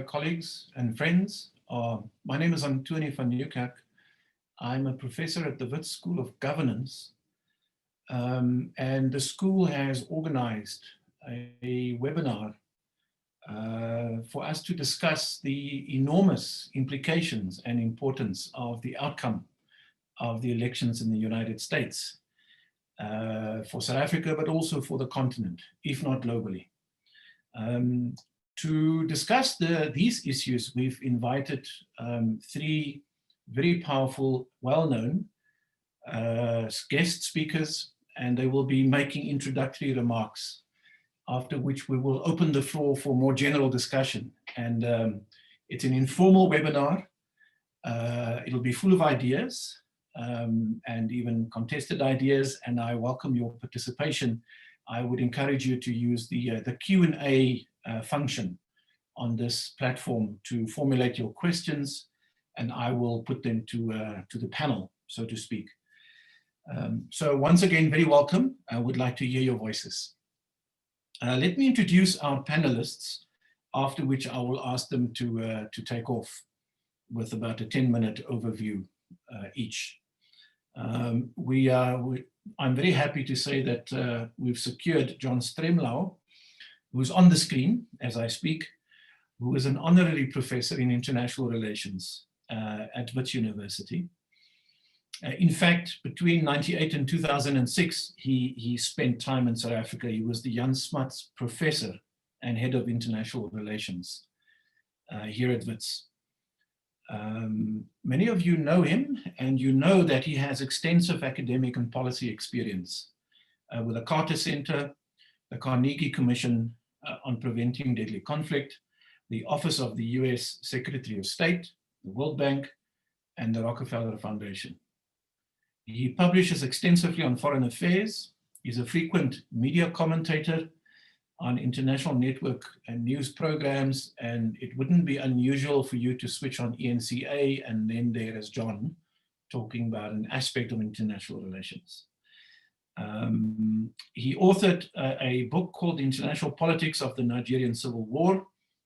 colleagues and friends. My name is Antonie van Nieuwkerk. I'm a professor at the Wits School of Governance, and the school has organized a webinar for us to discuss the enormous implications and importance of the outcome of the elections in the United States for South Africa, but also for the continent, if not globally. To discuss these issues, we've invited three very powerful, well-known guest speakers, and they will be making introductory remarks, after which we will open the floor for more general discussion. And it's an informal webinar. It'll be full of ideas and even contested ideas, and I welcome your participation. I would encourage you to use the Q&A function on this platform to formulate your questions, and I will put them to the panel, so to speak. So once again, very welcome. I would like to hear your voices. Let me introduce our panelists, after which I will ask them to take off with about a 10-minute overview each. I'm very happy to say that we've secured John Stremlau, who's on the screen as I speak, who is an honorary professor in international relations at Wits University. In fact, between 1998 and 2006, he spent time in South Africa. He was the Jan Smuts Professor and Head of International Relations here at Wits. Many of you know him, and you know that he has extensive academic and policy experience with the Carter Center, the Carnegie Commission on Preventing Deadly Conflict, the Office of the US Secretary of State, the World Bank, and the Rockefeller Foundation. He publishes extensively on foreign affairs. He's a frequent media commentator on international network and news programs, and it wouldn't be unusual for you to switch on ENCA and then there is John talking about an aspect of international relations. He authored a book called International Politics of the Nigerian Civil War,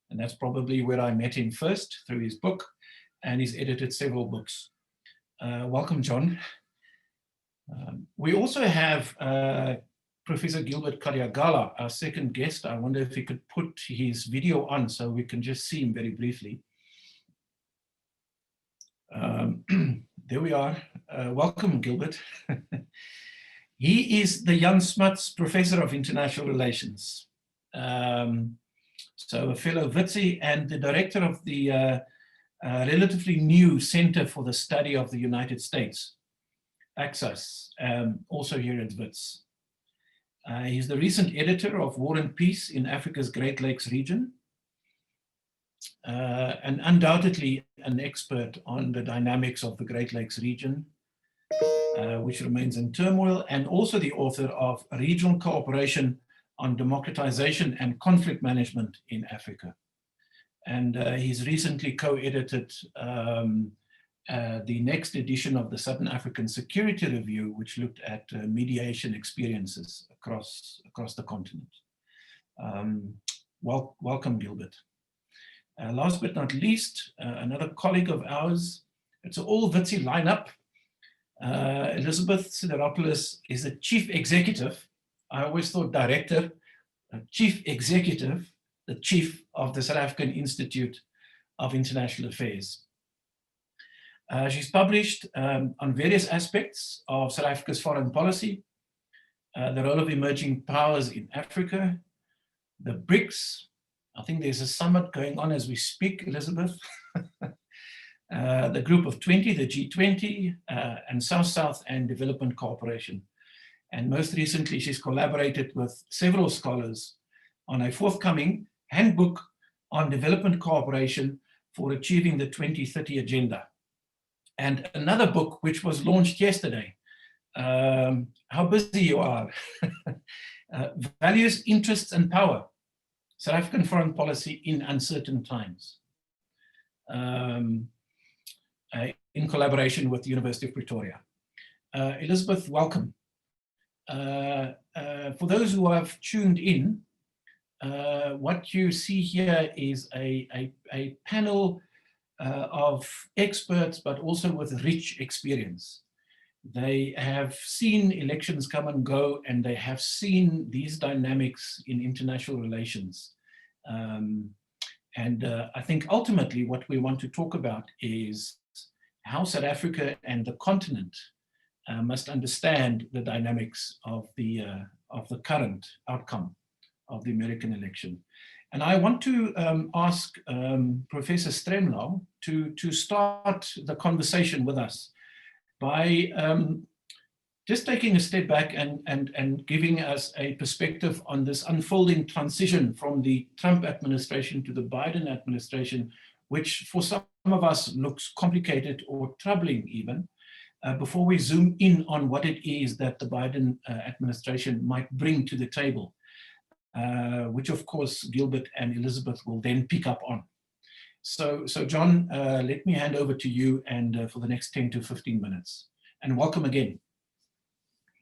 and that's probably where I met him first, through his book, and he's edited several books. Welcome, John. We also have Professor Gilbert Karyagala, our second guest. I wonder if he could put his video on so we can just see him very briefly. There we are. Welcome, Gilbert. He is the Jan Smuts Professor of International Relations. So a fellow Witsie and the director of the relatively new Center for the Study of the United States, AXAS, also here at Wits. He's the recent editor of War and Peace in Africa's Great Lakes region, and undoubtedly an expert on the dynamics of the Great Lakes region, which remains in turmoil, and also the author of Regional Cooperation on Democratization and Conflict Management in Africa. And he's recently co-edited the next edition of the Southern African Security Review, which looked at mediation experiences across the continent. Welcome, Gilbert. Last but not least, another colleague of ours. It's an all Witsie lineup. Elizabeth Cedaropolis is the chief executive. I always thought director, chief executive, the chief of the South African Institute of International Affairs. She's published on various aspects of South Africa's foreign policy, the role of emerging powers in Africa, the BRICS. I think there's a summit going on as we speak, Elizabeth. The Group of 20, the G20, and South-South and development cooperation. And most recently, she's collaborated with several scholars on a forthcoming handbook on development cooperation for achieving the 2030 agenda. And another book which was launched yesterday. How busy you are. Values, Interests and Power, South African Foreign Policy in Uncertain Times, in collaboration with the University of Pretoria. Elizabeth, welcome. For those who have tuned in, what you see here is a panel of experts, but also with rich experience. They have seen elections come and go, and they have seen these dynamics in international relations. I think ultimately what we want to talk about is how South Africa and the continent must understand the dynamics of the current outcome of the American election. And I want to ask Professor Stremlau to start the conversation with us by just taking a step back and giving us a perspective on this unfolding transition from the Trump administration to the Biden administration, which for some of us looks complicated or troubling even, before we zoom in on what it is that the Biden administration might bring to the table, which of course Gilbert and Elizabeth will then pick up on. So John, let me hand over to you and for the next 10 to 15 minutes. And welcome again.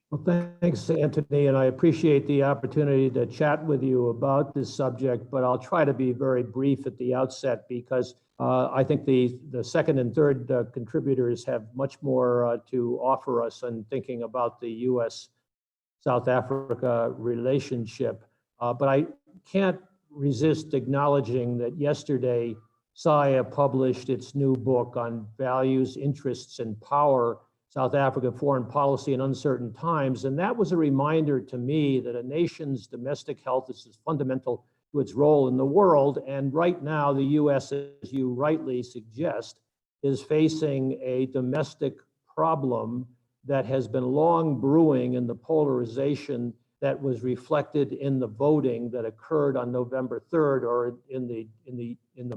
Well, thanks, Anthony, and I appreciate the opportunity to chat with you about this subject, but I'll try to be very brief at the outset because I think the second and third contributors have much more to offer us in thinking about the U.S.-South Africa relationship. But I can't resist acknowledging that yesterday, SIA published its new book on values, interests, and power, South Africa foreign policy in uncertain times. And that was a reminder to me that a nation's domestic health is fundamental to its role in the world. And right now, the US, as you rightly suggest, is facing a domestic problem that has been long brewing in the polarization that was reflected in the voting that occurred on November 3rd, or in the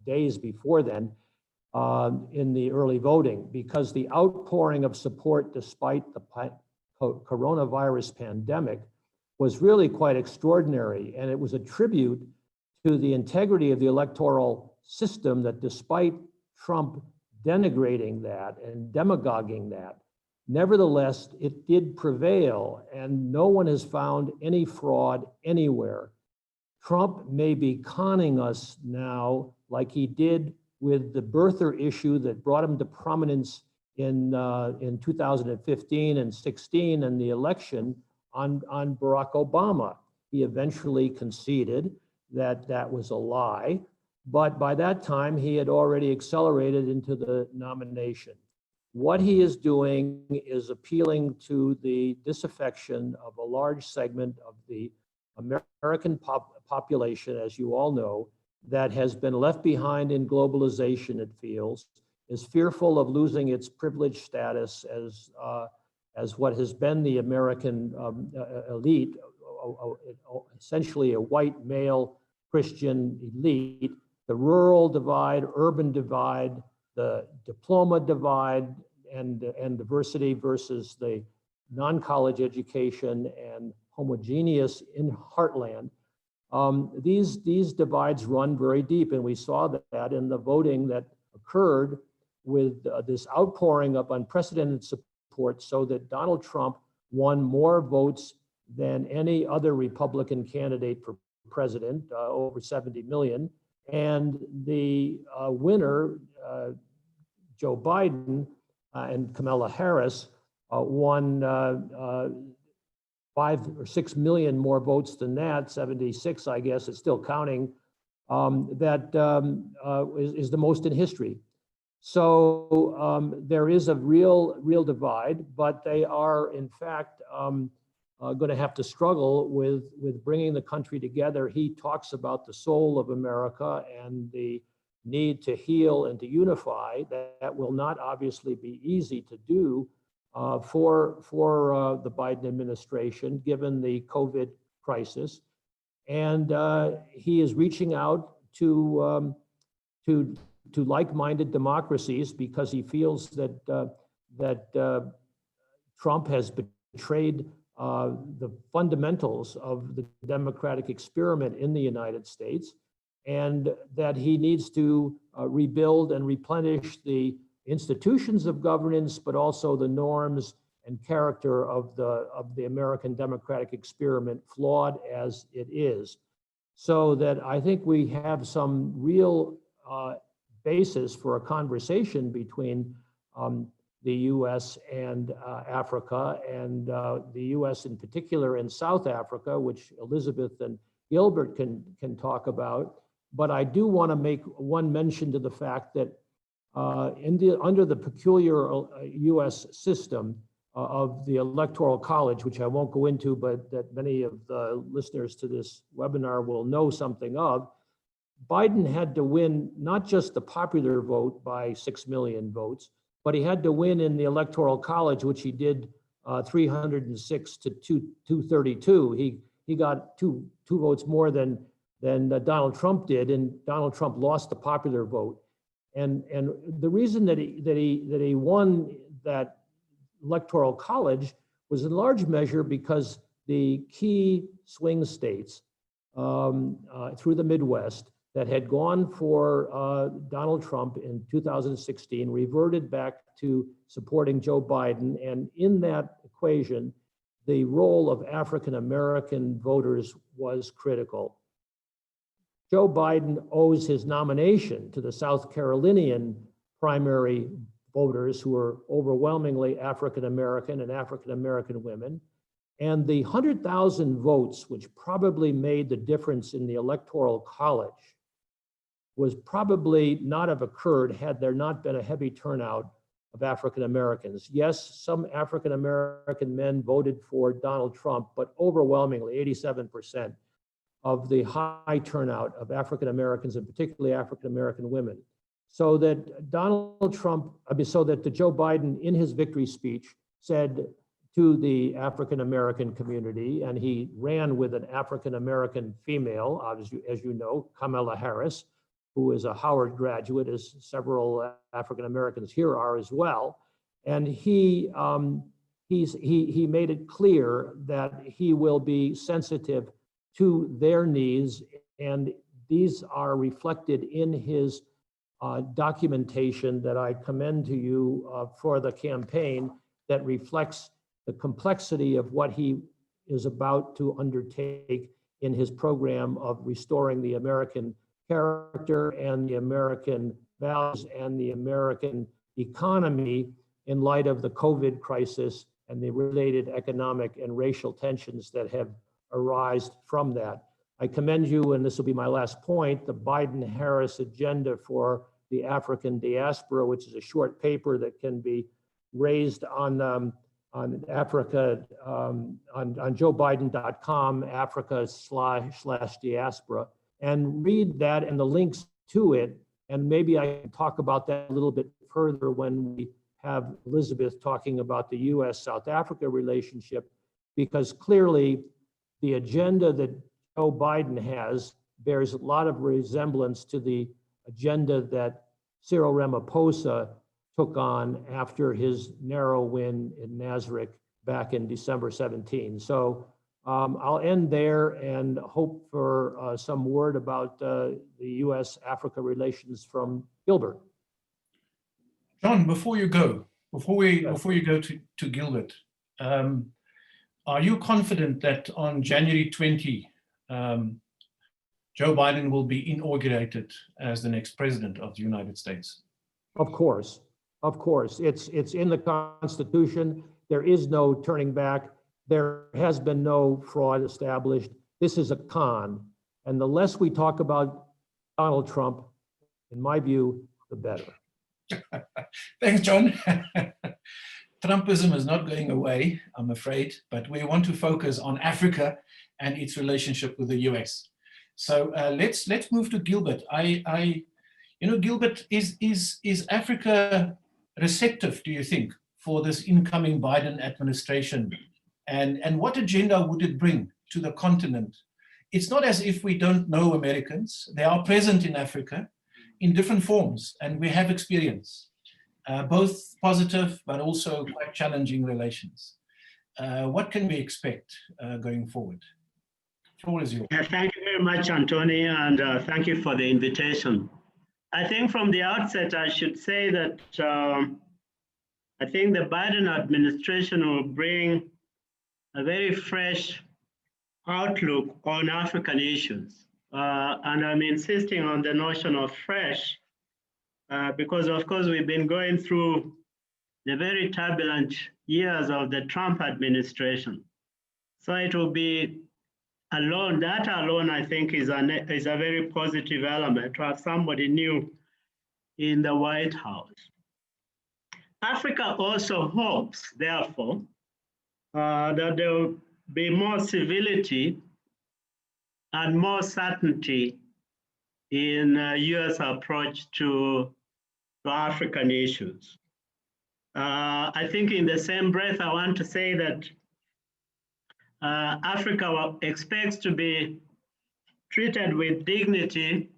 days before then, in the early voting, because the outpouring of support despite the coronavirus pandemic was really quite extraordinary. And it was a tribute to the integrity of the electoral system that despite Trump denigrating that and demagoguing that, nevertheless, it did prevail, and no one has found any fraud anywhere. Trump may be conning us now like he did with the birther issue that brought him to prominence in 2015 and 16 and the election on Barack Obama. He eventually conceded that that was a lie, but by that time he had already accelerated into the nomination. What he is doing is appealing to the disaffection of a large segment of the American population, as you all know, that has been left behind in globalization, it feels, is fearful of losing its privileged status as what has been the American elite, essentially a white male Christian elite, the rural divide, urban divide, the diploma divide, and diversity versus the non-college education and homogeneous in heartland. These divides run very deep, and we saw that in the voting that occurred with this outpouring of unprecedented support, so that Donald Trump won more votes than any other Republican candidate for president, over 70 million. And the winner, Joe Biden and Kamala Harris, won 5 or 6 million more votes than that, 76, I guess, it's still counting, that is the most in history. So there is a real divide, but they are, in fact, going to have to struggle with bringing the country together. He talks about the soul of America and the need to heal and to unify. That will not obviously be easy to do for the Biden administration, given the COVID crisis. And he is reaching out to like-minded democracies because he feels that Trump has betrayed the fundamentals of the democratic experiment in the United States, and that he needs to rebuild and replenish the institutions of governance, but also the norms and character of the American democratic experiment, flawed as it is. So that I think we have some real basis for a conversation between the US and Africa, and the US in particular in South Africa, which Elizabeth and Gilbert can talk about. But I do want to make one mention to the fact that under the peculiar US system of the Electoral College, which I won't go into, but that many of the listeners to this webinar will know something of, Biden had to win not just the popular vote by 6 million votes, but he had to win in the Electoral College, which he did 306 to 232. He got two votes more than Donald Trump did, and Donald Trump lost the popular vote. And the reason that he won that Electoral College was in large measure because the key swing states through the Midwest that had gone for Donald Trump in 2016 reverted back to supporting Joe Biden. And in that equation, the role of African-American voters was critical. Joe Biden owes his nomination to the South Carolinian primary voters, who are overwhelmingly African-American and African-American women. And the 100,000 votes, which probably made the difference in the Electoral College, was probably not have occurred had there not been a heavy turnout of African-Americans. Yes, some African-American men voted for Donald Trump, but overwhelmingly, 87% of the high turnout of African-Americans, and particularly African-American women. So that the Joe Biden in his victory speech said to the African-American community, and he ran with an African-American female, as you know, Kamala Harris, who is a Howard graduate, as several African-Americans here are as well. And he made it clear that he will be sensitive to their needs, and these are reflected in his documentation that I commend to you for the campaign, that reflects the complexity of what he is about to undertake in his program of restoring the American character and the American values and the American economy in light of the COVID crisis and the related economic and racial tensions that have arisen from that. I commend you, and this will be my last point, the Biden-Harris agenda for the African diaspora, which is a short paper that can be raised on Africa, on joebiden.com, Africa/diaspora, and read that and the links to it. And maybe I can talk about that a little bit further when we have Elizabeth talking about the US-South Africa relationship, because clearly the agenda that Joe Biden has bears a lot of resemblance to the agenda that Cyril Ramaphosa took on after his narrow win in Nazareth back in December 17. So I'll end there and hope for some word about the US-Africa relations from Gilbert. John, before you go to Gilbert, are you confident that on January 20, Joe Biden will be inaugurated as the next president of the United States? Of course. It's in the Constitution. There is no turning back. There has been no fraud established. This is a con. And the less we talk about Donald Trump, in my view, the better. Thanks, John. Trumpism is not going away, I'm afraid, but we want to focus on Africa and its relationship with the US. So let's move to Gilbert. Gilbert, is Africa receptive, do you think, for this incoming Biden administration? And what agenda would it bring to the continent? It's not as if we don't know Americans. They are present in Africa in different forms, and we have experience, both positive but also quite challenging relations. What can we expect going forward? The floor is yours. Thank you very much, Anthony, and thank you for the invitation. I think from the outset, I should say that I think the Biden administration will bring a very fresh outlook on African issues. and I'm insisting on the notion of fresh, because of course we've been going through the very turbulent years of the Trump administration. So it will be alone, that alone I think is a very positive element to have somebody new in the White House. Africa also hopes, therefore, that there will be more civility and more certainty in US approach to African issues. I think in the same breath, I want to say that Africa expects to be treated with dignity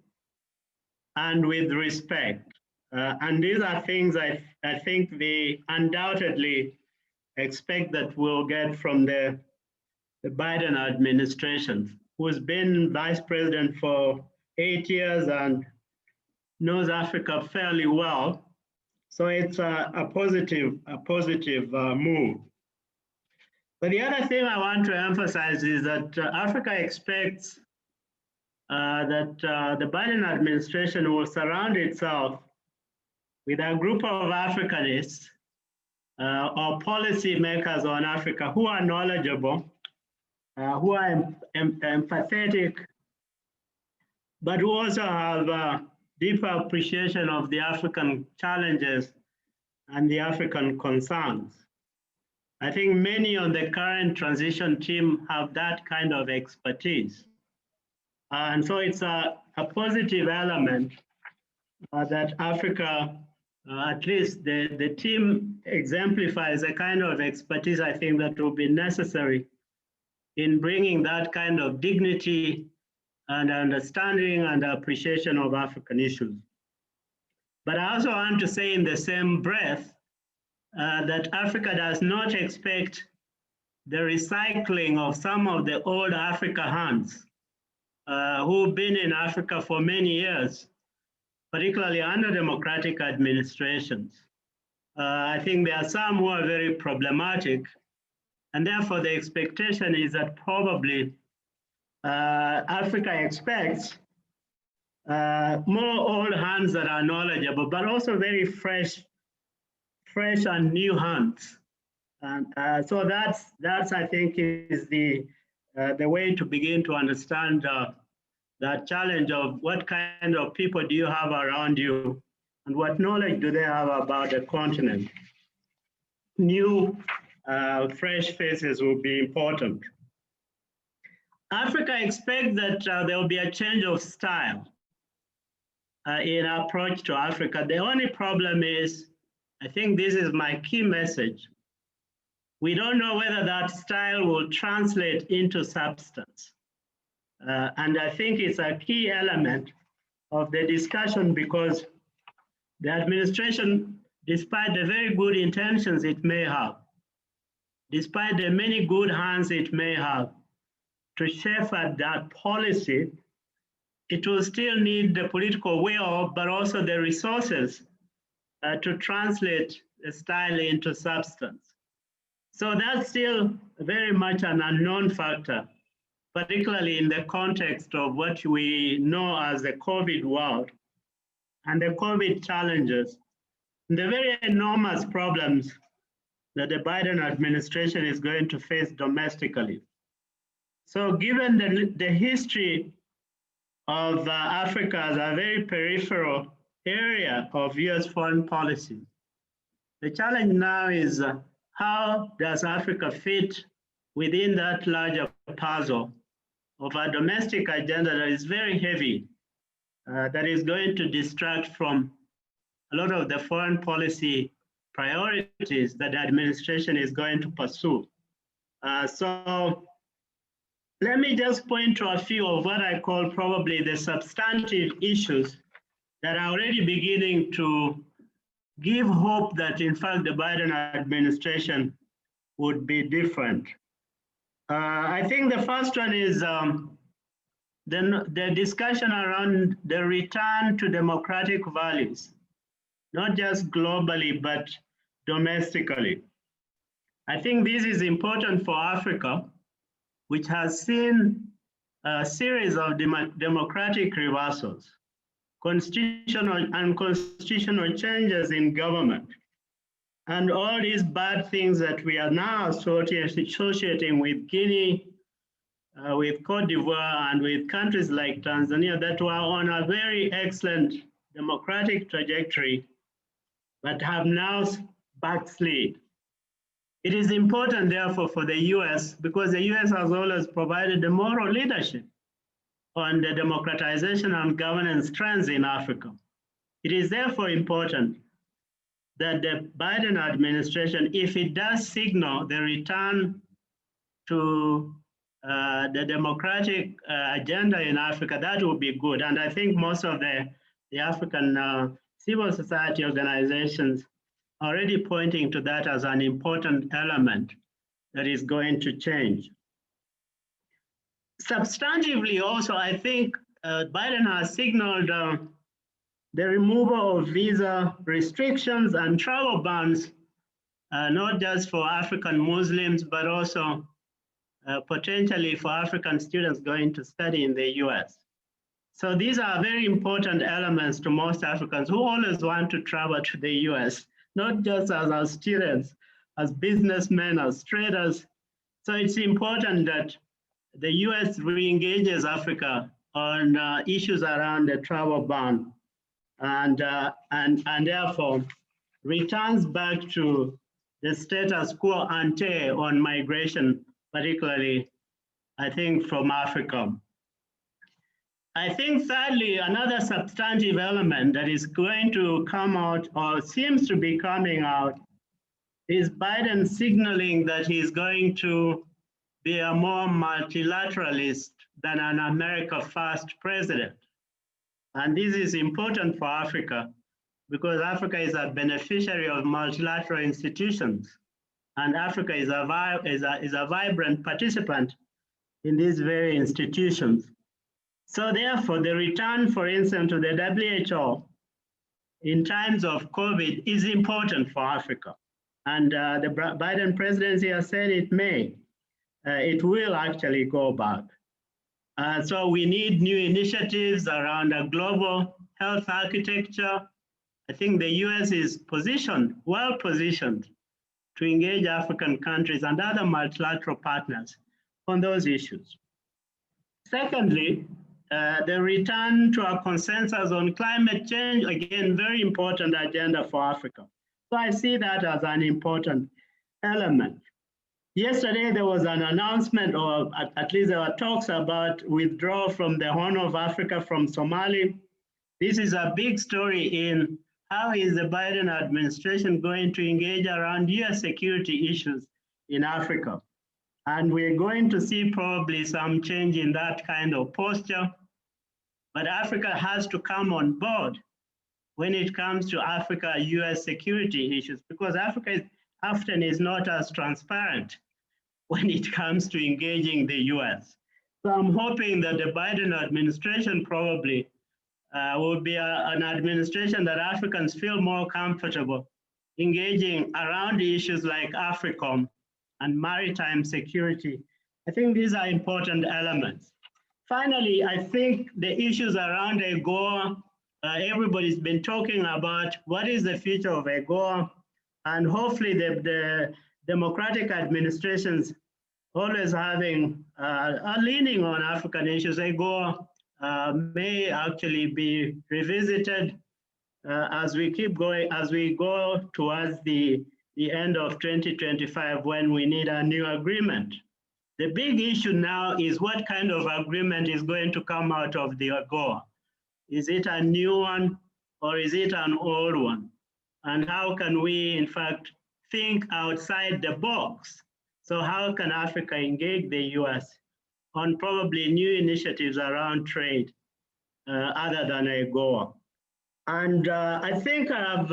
and with respect. And these are things I think they undoubtedly expect that we'll get from the Biden administration, who's been vice president for 8 years and knows Africa fairly well. So it's a positive move. But the other thing I want to emphasize is that Africa expects that the Biden administration will surround itself with a group of Africanists or policy makers on Africa who are knowledgeable, who are empathetic, but who also have a deeper appreciation of the African challenges and the African concerns. I think many on the current transition team have that kind of expertise. And so it's a positive element that Africa, at least the team exemplifies a kind of expertise I think that will be necessary in bringing that kind of dignity and understanding and appreciation of African issues. But I also want to say in the same breath that Africa does not expect the recycling of some of the old Africa hands who've been in Africa for many years, particularly under democratic administrations. I think there are some who are very problematic, and therefore the expectation is that probably Africa expects more old hands that are knowledgeable, but also very fresh and new hands. And so that's I think is the way to begin to understand that challenge of what kind of people do you have around you and what knowledge do they have about the continent. New, fresh faces will be important. Africa expects that there will be a change of style in approach to Africa. The only problem is, I think this is my key message, we don't know whether that style will translate into substance. And I think it's a key element of the discussion because the administration, despite the very good intentions it may have, despite the many good hands it may have to shepherd that policy, it will still need the political will, but also the resources to translate the style into substance. So that's still very much an unknown factor, particularly in the context of what we know as the COVID world and the COVID challenges, the very enormous problems that the Biden administration is going to face domestically. So given the history of Africa as a very peripheral area of US foreign policy, the challenge now is how does Africa fit within that larger puzzle of a domestic agenda that is very heavy, that is going to distract from a lot of the foreign policy priorities that the administration is going to pursue. So let me just point to a few of what I call probably the substantive issues that are already beginning to give hope that in fact the Biden administration would be different. I think the first one is the discussion around the return to democratic values, not just globally, but domestically. I think this is important for Africa, which has seen a series of democratic reversals, constitutional changes in government, and all these bad things that we are now associating with Guinea, with Cote d'Ivoire, and with countries like Tanzania that were on a very excellent democratic trajectory, but have now backslid. It is important, therefore, for the US, because the US has always provided the moral leadership on the democratization and governance trends in Africa. It is therefore important that the Biden administration, if it does signal the return to the democratic agenda in Africa, that would be good. And I think most of the African civil society organizations are already pointing to that as an important element that is going to change. Substantively also, I think Biden has signaled the removal of visa restrictions and travel bans, not just for African Muslims, but also potentially for African students going to study in the US. So these are very important elements to most Africans who always want to travel to the US, not just as students, as businessmen, as traders. So it's important that the US re-engages Africa on issues around the travel ban and therefore returns back to the status quo ante on migration, particularly, I think, from Africa. I think thirdly, another substantive element that is going to come out or seems to be coming out is Biden signaling that he's going to be a more multilateralist than an America First president. And this is important for Africa because Africa is a beneficiary of multilateral institutions, and Africa is a vibrant participant in these very institutions. So therefore, the return, for instance, to the WHO in times of COVID is important for Africa. And the Biden presidency has said it will actually go back. So we need new initiatives around a global health architecture. I think the US is well positioned to engage African countries and other multilateral partners on those issues. Secondly, the return to a consensus on climate change, again, very important agenda for Africa. So I see that as an important element. Yesterday, there was an announcement, or at least there were talks about withdrawal from the Horn of Africa from Somalia. This is a big story in how is the Biden administration going to engage around US security issues in Africa. And we're going to see probably some change in that kind of posture. But Africa has to come on board when it comes to Africa-US security issues, because Africa often is not as transparent when it comes to engaging the US. So I'm hoping that the Biden administration probably will be an administration that Africans feel more comfortable engaging around issues like AFRICOM and maritime security. I think these are important elements. Finally, I think the issues around AGOA, everybody's been talking about what is the future of AGOA, and hopefully the democratic administrations always having leaning on African issues. AGOA may actually be revisited as we keep going, as we go towards the end of 2025 when we need a new agreement. The big issue now is what kind of agreement is going to come out of the AGOA. Is it a new one or is it an old one? And how can we, in fact, think outside the box? So how can Africa engage the US on probably new initiatives around trade other than AGOA? And I think I've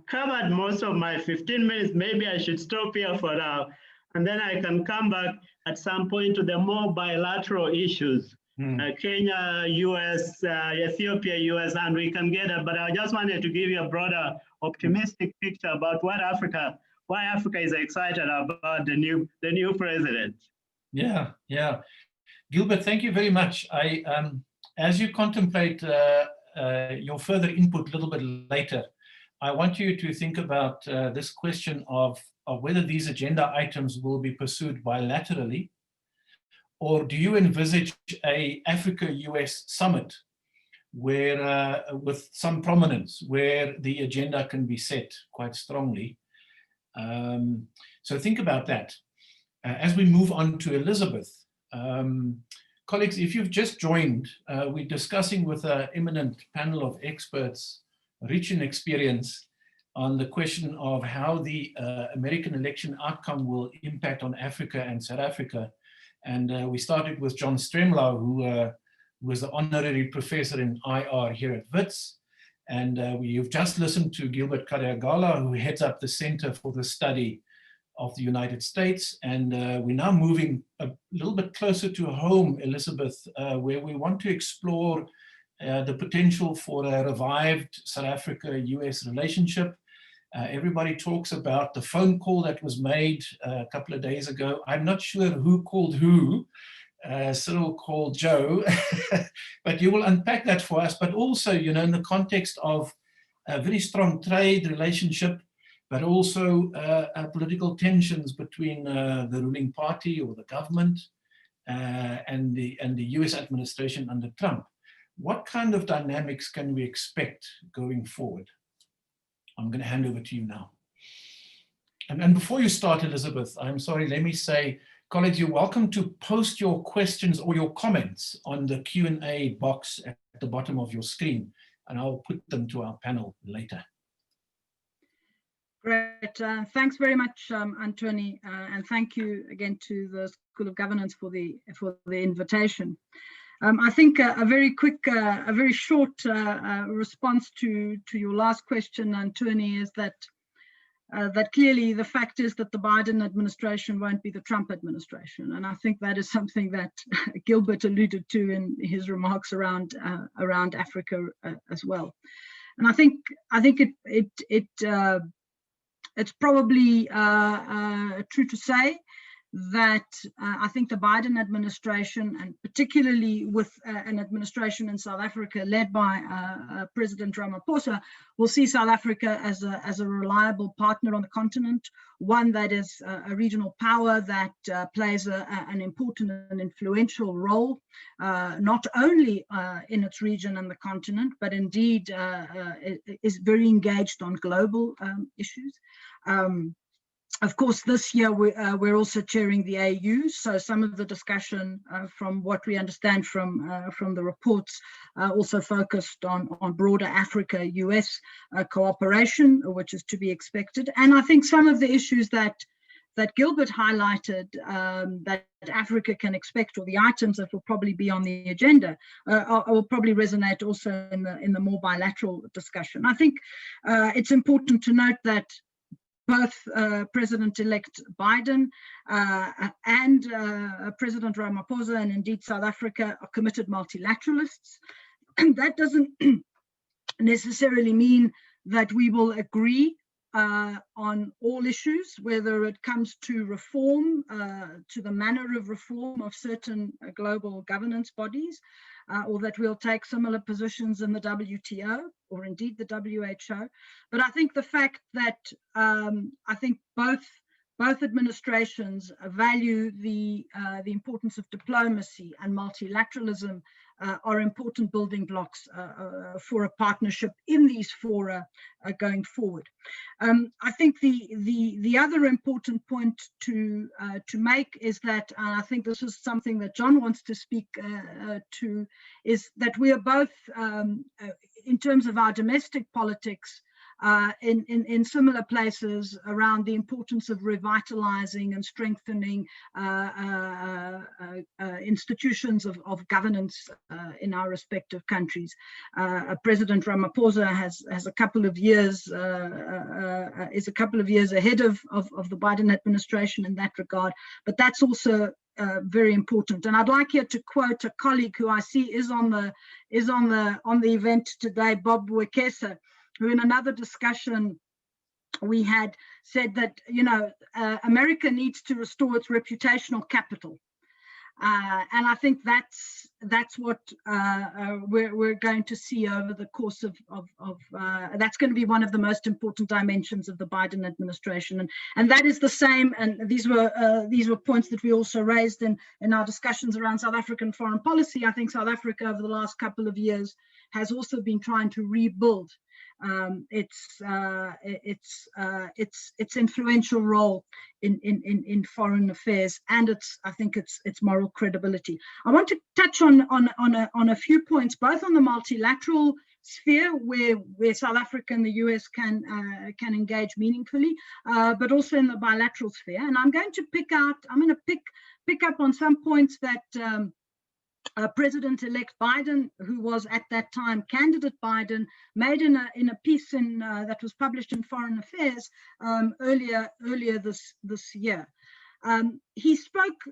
covered most of my 15 minutes. Maybe I should stop here for now, and then I can come back at some point to the more bilateral issues, Kenya, US, Ethiopia, US, and we can get it. But I just wanted to give you a broader optimistic picture about why Africa is excited about the new president. Yeah. Gilbert, thank you very much. As you contemplate your further input a little bit later, I want you to think about this question of whether these agenda items will be pursued bilaterally, or do you envisage a Africa-US summit where, with some prominence, where the agenda can be set quite strongly? So think about that. As we move on to Elizabeth, colleagues, if you've just joined, we're discussing with an eminent panel of experts rich in experience on the question of how the American election outcome will impact on Africa and South Africa. And we started with John Stremlau, who was the honorary professor in IR here at WITS. And you've just listened to Gilbert Karyagala, who heads up the Center for the Study of the United States. And we're now moving a little bit closer to home, Elizabeth, where we want to explore the potential for a revived South Africa-US relationship. Everybody talks about the phone call that was made a couple of days ago. I'm not sure who called who. Cyril called Joe, but you will unpack that for us. But also, you know, in the context of a very strong trade relationship, but also political tensions between the ruling party or the government and the US administration under Trump. What kind of dynamics can we expect going forward? I'm going to hand over to you now. And before you start, Elizabeth, I'm sorry, let me say, colleagues, you're welcome to post your questions or your comments on the Q&A box at the bottom of your screen, and I'll put them to our panel later. Great. Thanks very much, Antony, and thank you again to the School of Governance for the invitation. I think a very quick, a very short response to your last question, Antony, is that that clearly the fact is that the Biden administration won't be the Trump administration, and I think that is something that Gilbert alluded to in his remarks around Africa as well. And I think it's probably true to say that I think the Biden administration, and particularly with an administration in South Africa led by President Ramaphosa, will see South Africa as a reliable partner on the continent, one that is a regional power that plays an important and influential role, not only in its region and the continent, but indeed is very engaged on global issues. Of course, this year we're also chairing the AU, so some of the discussion, from what we understand from the reports, also focused on broader Africa-US cooperation, which is to be expected. And I think some of the issues that Gilbert highlighted that Africa can expect, or the items that will probably be on the agenda, will probably resonate also in the more bilateral discussion. I think it's important to note that both President-elect Biden and President Ramaphosa, and indeed South Africa, are committed multilateralists. And that doesn't necessarily mean that we will agree on all issues, whether it comes to reform, to the manner of reform of certain global governance bodies, or that we'll take similar positions in the WTO or indeed the WHO. But I think the fact that I think both administrations value the importance of diplomacy and multilateralism are important building blocks for a partnership in these fora going forward. I think the other important point to make is that, and I think this is something that John wants to speak to, is that we are both, in terms of our domestic politics, in similar places around the importance of revitalizing and strengthening institutions of governance in our respective countries. President Ramaphosa has a couple of years is a couple of years ahead of the Biden administration in that regard, but that's also very important. And I'd like here to quote a colleague who I see is on the event today, Bob Wekesa, who in another discussion we had said that, you know, America needs to restore its reputational capital. And I think that's what we're going to see over the course of that's going to be one of the most important dimensions of the Biden administration, and that is the same. And these were points that we also raised in our discussions around South African foreign policy. I think South Africa over the last couple of years has also been trying to rebuild its influential role in foreign affairs, and its moral credibility. I want to touch on a few points, both on the multilateral sphere where South Africa and the US can engage meaningfully, but also in the bilateral sphere. And I'm going to pick up on some points that President-elect Biden, who was at that time candidate Biden, made in a piece that was published in Foreign Affairs earlier this year. He spoke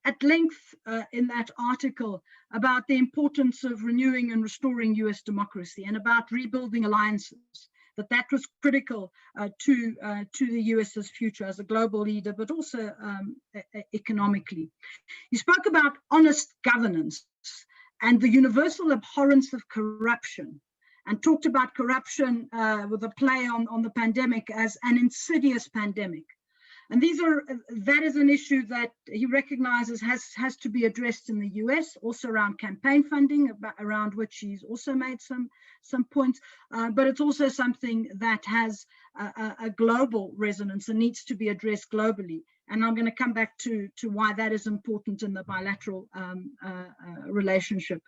at length in that article about the importance of renewing and restoring US democracy, and about rebuilding alliances, that was critical to the US's future as a global leader, but also economically. He spoke about honest governance and the universal abhorrence of corruption, and talked about corruption with a play on the pandemic as an insidious pandemic. And that is an issue that he recognizes has to be addressed in the US, also around campaign funding, around which he's also made some points, but it's also something that has a global resonance and needs to be addressed globally. And I'm going to come back to why that is important in the bilateral relationship.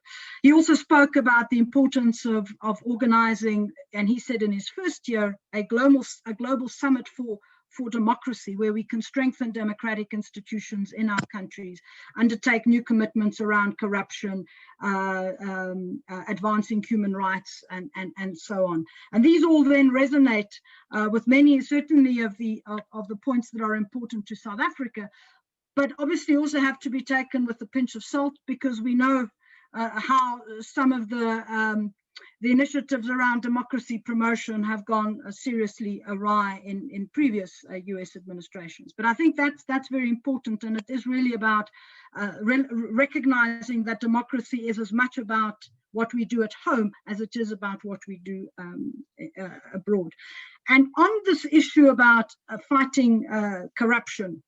He also spoke about the importance of organizing, and he said in his first year, a global summit for democracy, where we can strengthen democratic institutions in our countries, undertake new commitments around corruption, advancing human rights, and so on. And these all then resonate with many, certainly, of the points that are important to South Africa, but obviously also have to be taken with a pinch of salt, because we know how some of the initiatives around democracy promotion have gone seriously awry in previous US administrations. But I think that's very important, and it is really about recognizing that democracy is as much about what we do at home as it is about what we do abroad. And on this issue about fighting corruption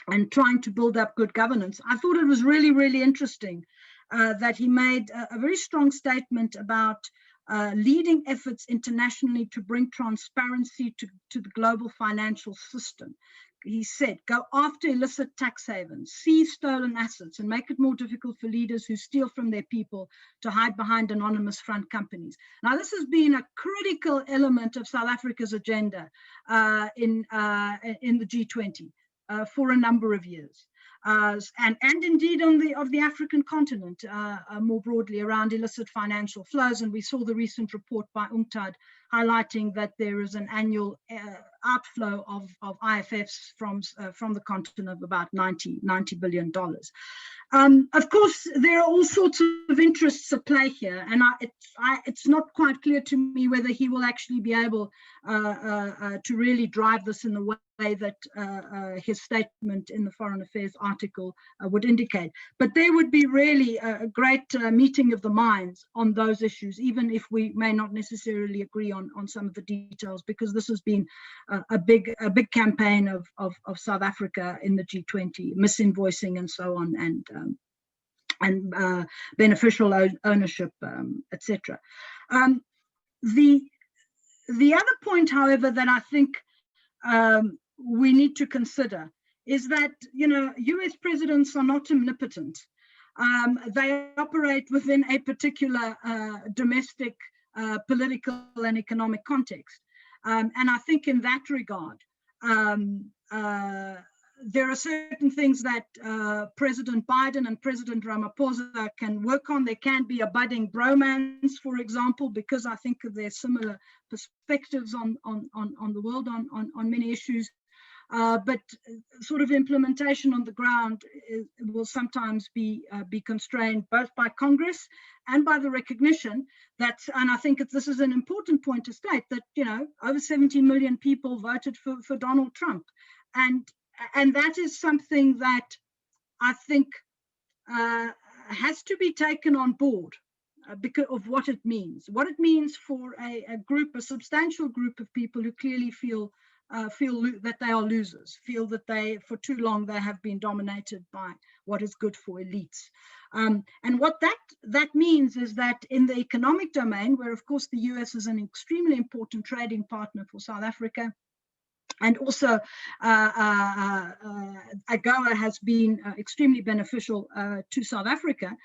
and trying to build up good governance, I thought it was really, really interesting that he made a very strong statement about leading efforts internationally to bring transparency to the global financial system. He said, go after illicit tax havens, seize stolen assets, and make it more difficult for leaders who steal from their people to hide behind anonymous front companies. Now, this has been a critical element of South Africa's agenda in the G20 for a number of years. And indeed of the African continent more broadly, around illicit financial flows. And we saw the recent report by UNCTAD highlighting that there is an annual outflow of IFFs from the continent of about $90 billion. Of course, there are all sorts of interests at play here, and it's not quite clear to me whether he will actually be able to really drive this in the way that his statement in the Foreign Affairs article would indicate. But there would be really a great meeting of the minds on those issues, even if we may not necessarily agree on some of the details, because this has been a big campaign of South Africa in the G20, misinvoicing and so on, and beneficial ownership, etc. The other point, however, that I think we need to consider is that, US presidents are not omnipotent. They operate within a particular domestic political and economic context. And I think in that regard, there are certain things that President Biden and President Ramaphosa can work on. There can be a budding bromance, for example, because I think there's similar perspectives on the world on many issues. But sort of implementation on the ground will sometimes be constrained both by Congress and by the recognition that, and I think this is an important point to state, that over 70 million people voted for Donald Trump, and that is something that I think has to be taken on board because of what it means for a substantial group of people who clearly feel that they are losers, feel that for too long they have been dominated by what is good for elites. And what that means is that in the economic domain, where of course the US is an extremely important trading partner for South Africa, and also AGOA has been extremely beneficial to South Africa.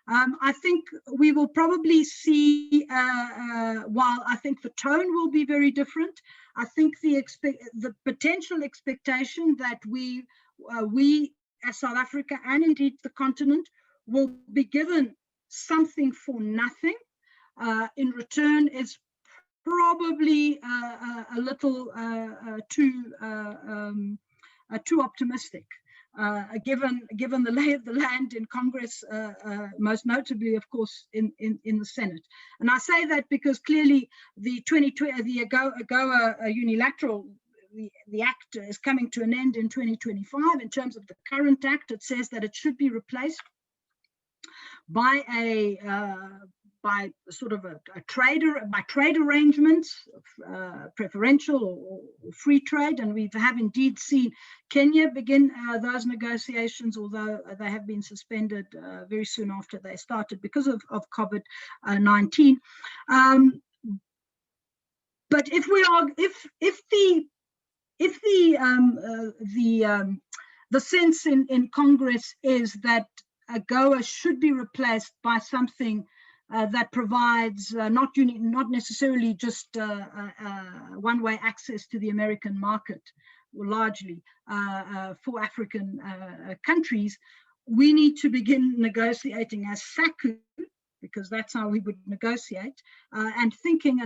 I think we will probably see, while I think the tone will be very different, I think the potential expectation that we as South Africa and indeed the continent will be given something for nothing in return is probably a little too optimistic, given the lay of the land in Congress, most notably, of course, in the Senate. And I say that because clearly the AGOA unilateral, the act is coming to an end in 2025. In terms of the current act, it says that it should be replaced by by sort of a trade arrangements, preferential or free trade. And we have indeed seen Kenya begin those negotiations, although they have been suspended very soon after they started because of COVID-19. But the sense in Congress is that AGOA should be replaced by something that provides not necessarily just one-way access to the American market, largely for African countries, we need to begin negotiating as SACU, because that's how we would negotiate, and thinking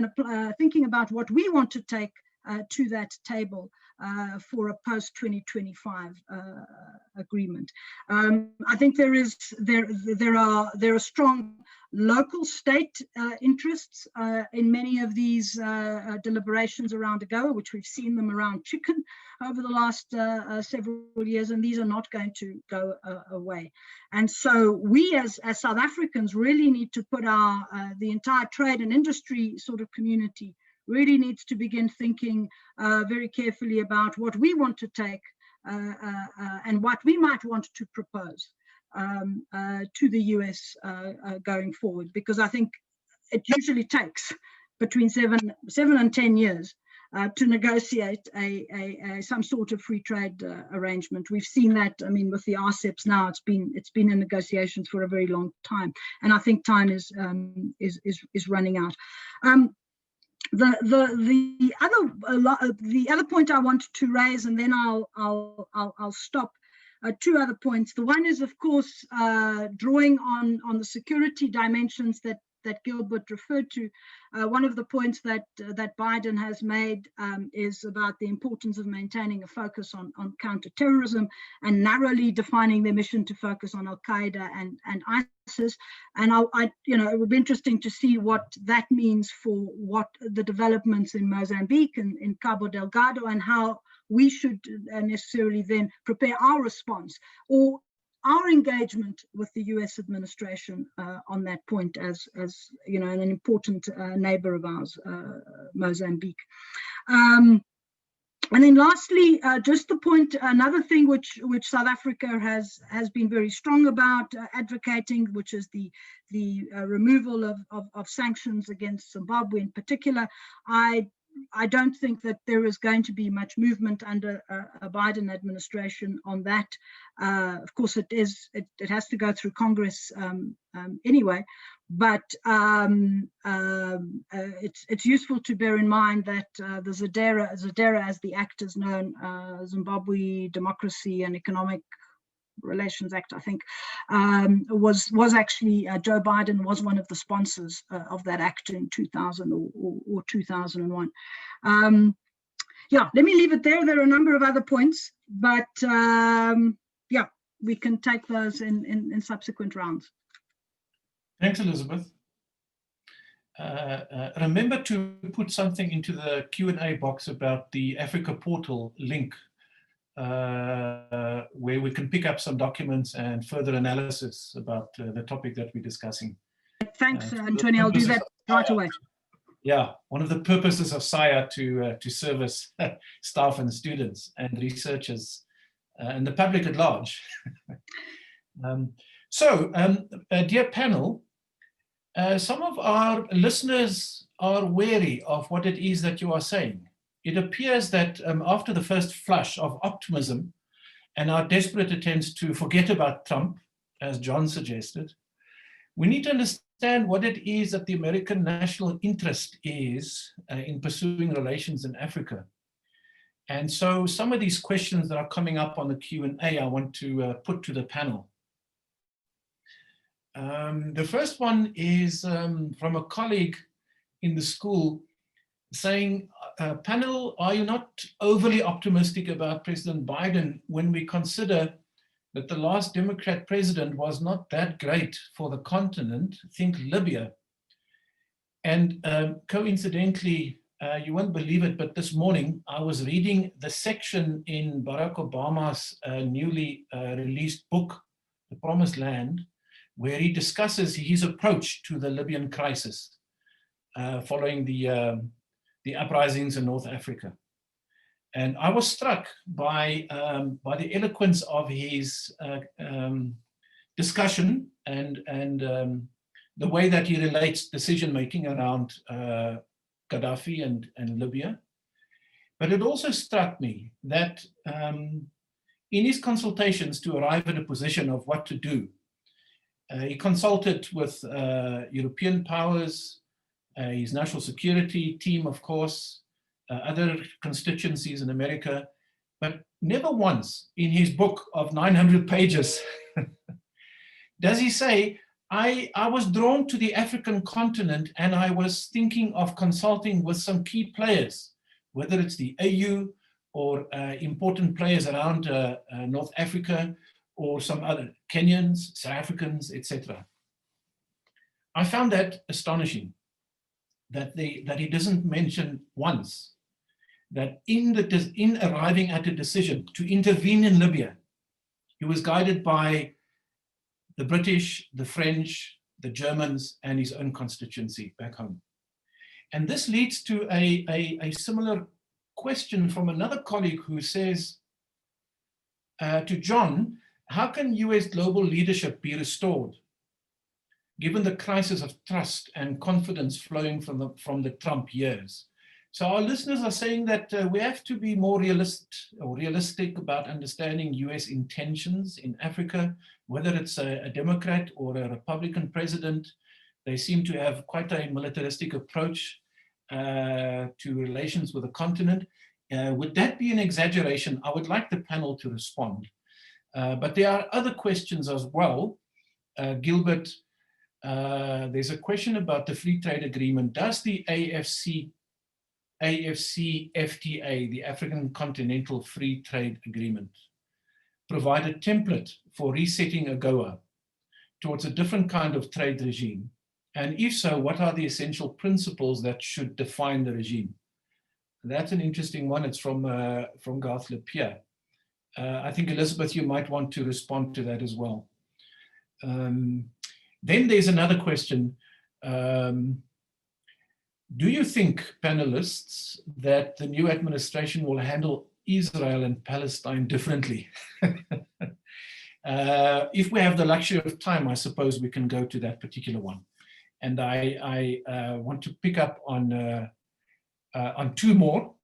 about what we want to take to that table for a post-2025 agreement. I think there are strong local state interests in many of these deliberations around AGOA, which we've seen them around chicken over the last several years, and these are not going to go away. And so we as South Africans really need to put the entire trade and industry sort of community really needs to begin thinking very carefully about what we want to take and what we might want to propose to the US going forward, because I think it usually takes between 7 and 10 years to negotiate some sort of free trade arrangement. We've seen that, I mean, with the RCEPs now, it's been in negotiations for a very long time, and I think time is running out. The other point I wanted to raise, and then I'll stop. Two other points. The one is, of course, drawing on the security dimensions that Gilbert referred to. One of the points that Biden has made is about the importance of maintaining a focus on counterterrorism and narrowly defining their mission to focus on Al-Qaeda and ISIS. And it would be interesting to see what that means for what the developments in Mozambique and in Cabo Delgado, and how we should necessarily then prepare our response or our engagement with the US administration on that point, as you know, an important neighbor of ours, Mozambique. And then lastly, just the point, another thing which South Africa has been very strong about advocating, which is the removal of sanctions against Zimbabwe in particular. I don't think that there is going to be much movement under a Biden administration on that. Of course, it has to go through Congress anyway, but it's useful to bear in mind that the Zadera, as the act is known, Zimbabwe Democracy and Economic Relations Act, I think, was actually Joe Biden was one of the sponsors of that act in 2000 or 2001. Yeah, let me leave it there. There are a number of other points, but yeah, we can take those in subsequent rounds. Thanks, Elizabeth. Remember to put something into the Q&A box about the Africa Portal link where we can pick up some documents and further analysis about the topic that we're discussing. Thanks, Anthony. I'll do that right away. Yeah, one of the purposes of SIA to service staff and students and researchers and the public at large. Dear panel, some of our listeners are wary of what it is that you are saying. It appears that after the first flush of optimism and our desperate attempts to forget about Trump, as John suggested, we need to understand what it is that the American national interest is in pursuing relations in Africa. And so some of these questions that are coming up on the Q&A, I want to put to the panel. The first one is from a colleague in the school saying, panel, are you not overly optimistic about President Biden when we consider that the last Democrat president was not that great for the continent? Think Libya. And coincidentally, you won't believe it, but this morning I was reading the section in Barack Obama's newly released book, The Promised Land, where he discusses his approach to the Libyan crisis following the uprisings in North Africa. And I was struck by the eloquence of his discussion and the way that he relates decision-making around Gaddafi and Libya. But it also struck me that in his consultations to arrive at a position of what to do, he consulted with European powers, his national security team, of course, other constituencies in America, but never once in his book of 900 pages does he say, I was drawn to the African continent and I was thinking of consulting with some key players, whether it's the AU or important players around North Africa or some other Kenyans, South Africans, etc. I found that astonishing. That he doesn't mention once that in arriving at a decision to intervene in Libya, he was guided by the British, the French, the Germans, and his own constituency back home. And this leads to a similar question from another colleague who says to John, how can US global leadership be restored given the crisis of trust and confidence flowing from the Trump years? So our listeners are saying that we have to be more realistic about understanding US intentions in Africa, whether it's a Democrat or a Republican president. They seem to have quite a militaristic approach to relations with the continent. Would that be an exaggeration? I would like the panel to respond. But there are other questions as well. Gilbert, there's a question about the free trade agreement. Does the AFC FTA, the African Continental Free Trade Agreement, provide a template for resetting AGOA towards a different kind of trade regime? And if so, what are the essential principles that should define the regime? That's an interesting one. It's from Garth Lepierre. I think, Elizabeth, you might want to respond to that as well. Then there's another question. Do you think, panelists, that the new administration will handle Israel and Palestine differently? If we have the luxury of time, I suppose we can go to that particular one. And I want to pick up on two more.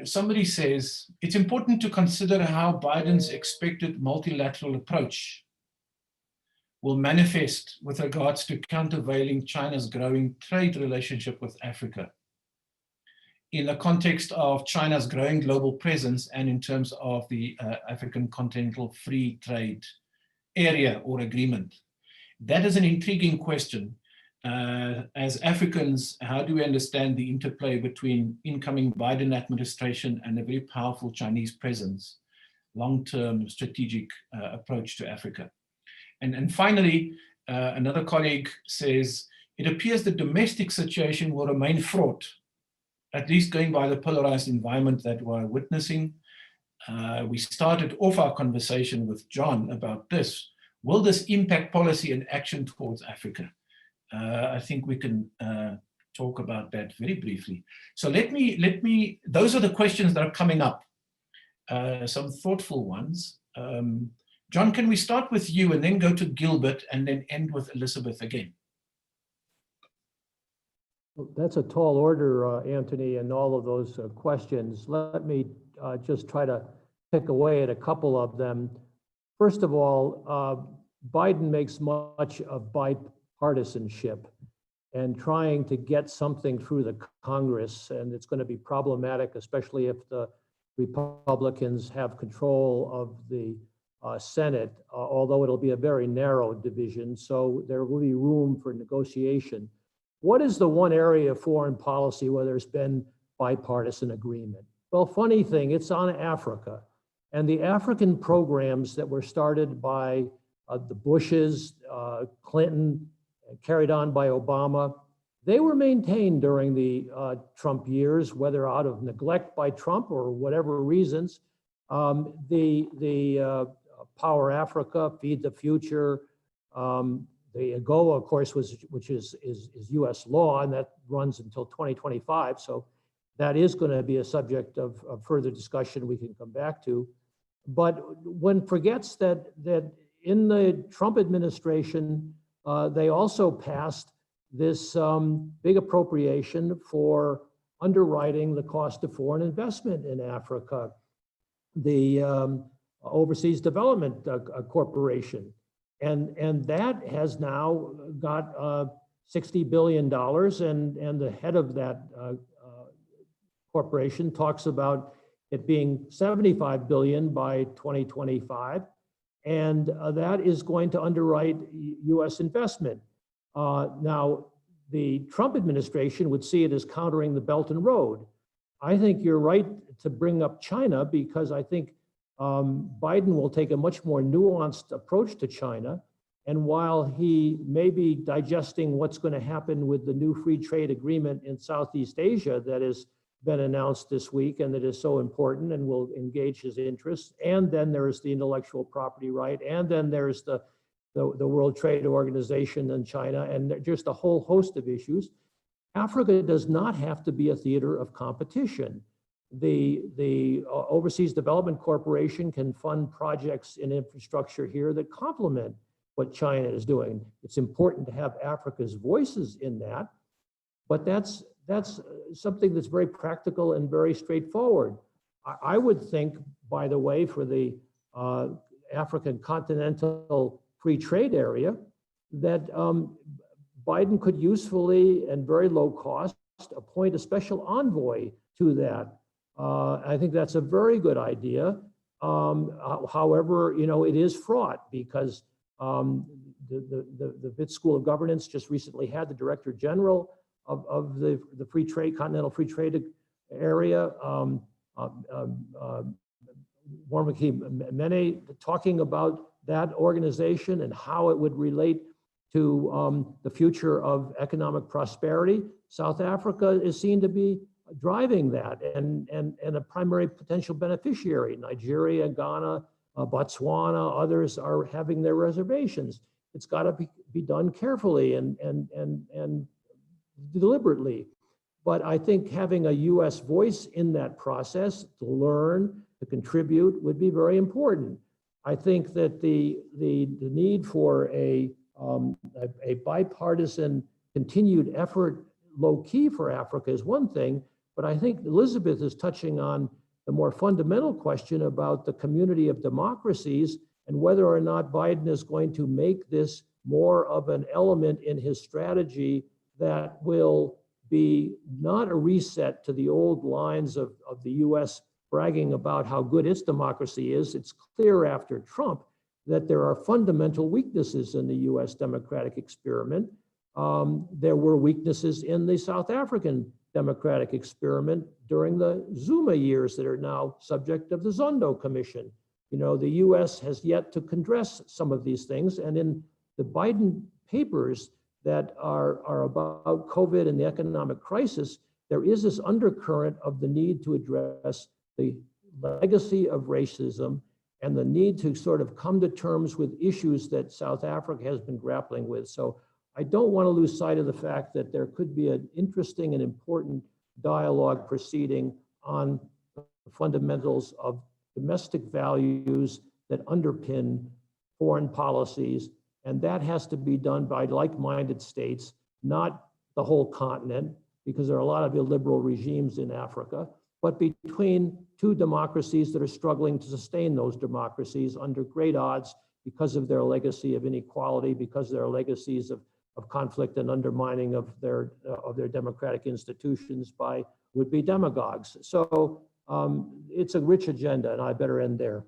Somebody says, it's important to consider how Biden's expected multilateral approach will manifest with regards to countervailing China's growing trade relationship with Africa in the context of China's growing global presence and in terms of the African Continental Free Trade Area or Agreement. That is an intriguing question. As Africans, how do we understand the interplay between incoming Biden administration and a very powerful Chinese presence, long-term strategic approach to Africa? And finally, another colleague says, it appears the domestic situation will remain fraught at least going by the polarized environment that we're witnessing. We started off our conversation with John about this. Will this impact policy and action towards Africa? I think we can talk about that very briefly. So those are the questions that are coming up, some thoughtful ones. John, can we start with you and then go to Gilbert and then end with Elizabeth again? Well, that's a tall order, Anthony, and all of those questions. Let me just try to pick away at a couple of them. First of all, Biden makes much of bipartisanship and trying to get something through the Congress, and it's going to be problematic, especially if the Republicans have control of the Senate, although it'll be a very narrow division, so there will be room for negotiation. What is the one area of foreign policy where there's been bipartisan agreement? Well, funny thing, it's on Africa. And the African programs that were started by the Bushes, Clinton, carried on by Obama, they were maintained during the Trump years, whether out of neglect by Trump or whatever reasons. The Power Africa, Feed the Future, the AGOA, of course, which is US law, and that runs until 2025. So that is going to be a subject of further discussion we can come back to. But one forgets that in the Trump administration, they also passed this big appropriation for underwriting the cost of foreign investment in Africa, the Overseas Development Corporation. And that has now got $60 billion, and the head of that corporation talks about it being 75 billion by 2025. And that is going to underwrite US investment. Now, the Trump administration would see it as countering the Belt and Road. I think you're right to bring up China, because I think Biden will take a much more nuanced approach to China. And while he may be digesting what's going to happen with the new free trade agreement in Southeast Asia that has been announced this week and that is so important and will engage his interests, and then there's the intellectual property right, and then there's the World Trade Organization in China, and just a whole host of issues. Africa does not have to be a theater of competition. The Overseas Development Corporation can fund projects in infrastructure here that complement what China is doing. It's important to have Africa's voices in that, but that's something that's very practical and very straightforward. I would think, by the way, for the African continental free trade area, that Biden could usefully and very low cost appoint a special envoy to that. I think that's a very good idea. However, it is fraught, because the Wits School of Governance just recently had the Director General of the free trade, continental free trade area, Warmaki Mene, talking about that organization and how it would relate to the future of economic prosperity. South Africa is seen to be driving that and a primary potential beneficiary. Nigeria, Ghana, Botswana, others are having their reservations. It's got to be done carefully and deliberately. But I think having a US voice in that process to learn, to contribute, would be very important. I think that the need for a bipartisan continued effort, low key for Africa, is one thing, but I think Elizabeth is touching on the more fundamental question about the community of democracies and whether or not Biden is going to make this more of an element in his strategy that will be not a reset to the old lines of the US bragging about how good its democracy is. It's clear after Trump that there are fundamental weaknesses in the US democratic experiment. There were weaknesses in the South African democratic experiment during the Zuma years that are now subject of the Zondo Commission. The US has yet to address some of these things, and in the Biden papers that are about COVID and the economic crisis, there is this undercurrent of the need to address the legacy of racism and the need to sort of come to terms with issues that South Africa has been grappling with. So I don't want to lose sight of the fact that there could be an interesting and important dialogue proceeding on the fundamentals of domestic values that underpin foreign policies. And that has to be done by like-minded states, not the whole continent, because there are a lot of illiberal regimes in Africa, but between two democracies that are struggling to sustain those democracies under great odds because of their legacy of inequality, because of their legacies of conflict and undermining of their democratic institutions by would-be demagogues. So it's a rich agenda, and I better end there.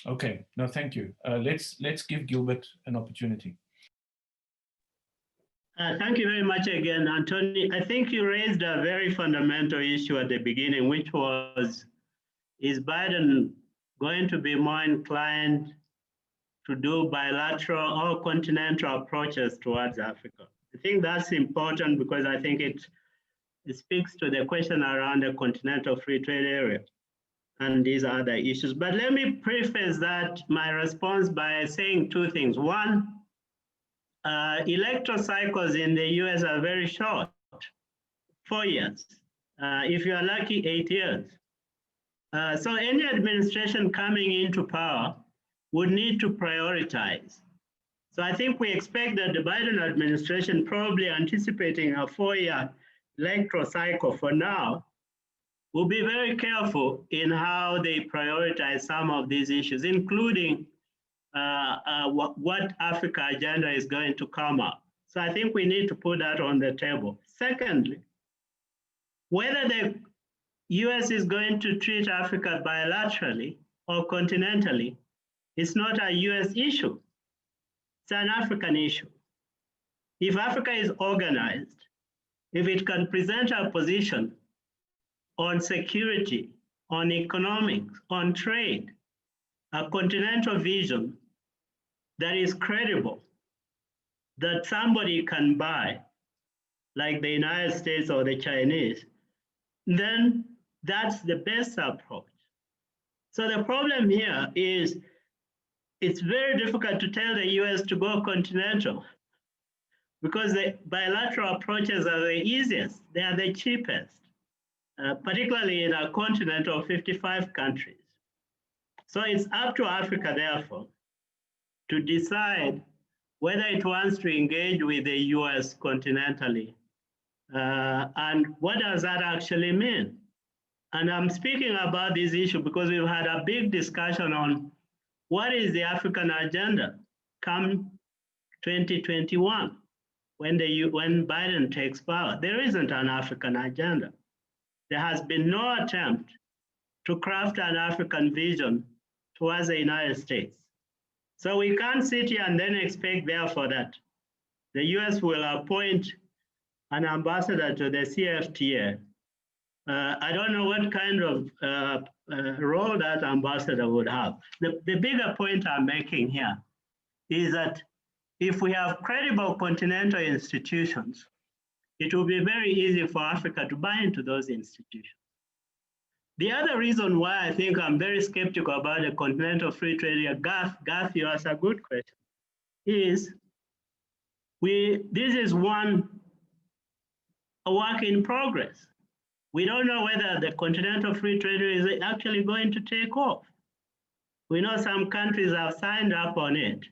Okay, no, thank you. Let's give Gilbert an opportunity. Thank you very much again, Anthony. I think you raised a very fundamental issue at the beginning, which was, is Biden going to be more inclined to do bilateral or continental approaches towards Africa? I think that's important because I think it speaks to the question around the continental free trade area and these other issues. But let me preface that, my response, by saying two things. One, electoral cycles in the US are very short, 4 years. If you are lucky, 8 years. So any administration coming into power would need to prioritize. So I think we expect that the Biden administration, probably anticipating a 4-year electoral cycle for now, will be very careful in how they prioritize some of these issues, including what Africa agenda is going to come up. So I think we need to put that on the table. Secondly, whether the US is going to treat Africa bilaterally or continentally, it's not a US issue, it's an African issue. If Africa is organized, if it can present a position on security, on economics, on trade, a continental vision that is credible, that somebody can buy, like the United States or the Chinese, then that's the best approach. So the problem here is it's very difficult to tell the US to go continental because the bilateral approaches are the easiest, they are the cheapest, particularly in a continent of 55 countries. So it's up to Africa, therefore, to decide whether it wants to engage with the US continentally. And what does that actually mean? And I'm speaking about this issue because we've had a big discussion on what is the African agenda come 2021 when Biden takes power. There isn't an African agenda. There has been no attempt to craft an African vision towards the United States. So we can't sit here and then expect, therefore, that the US will appoint an ambassador to the CFTA. I don't know what kind of role that ambassador would have. The bigger point I'm making here is that if we have credible continental institutions, it will be very easy for Africa to buy into those institutions. The other reason why I think I'm very skeptical about the continental free trade area, Garth, you asked a good question, is this is a work in progress. We don't know whether the continental free trade area is actually going to take off. We know some countries have signed up on it,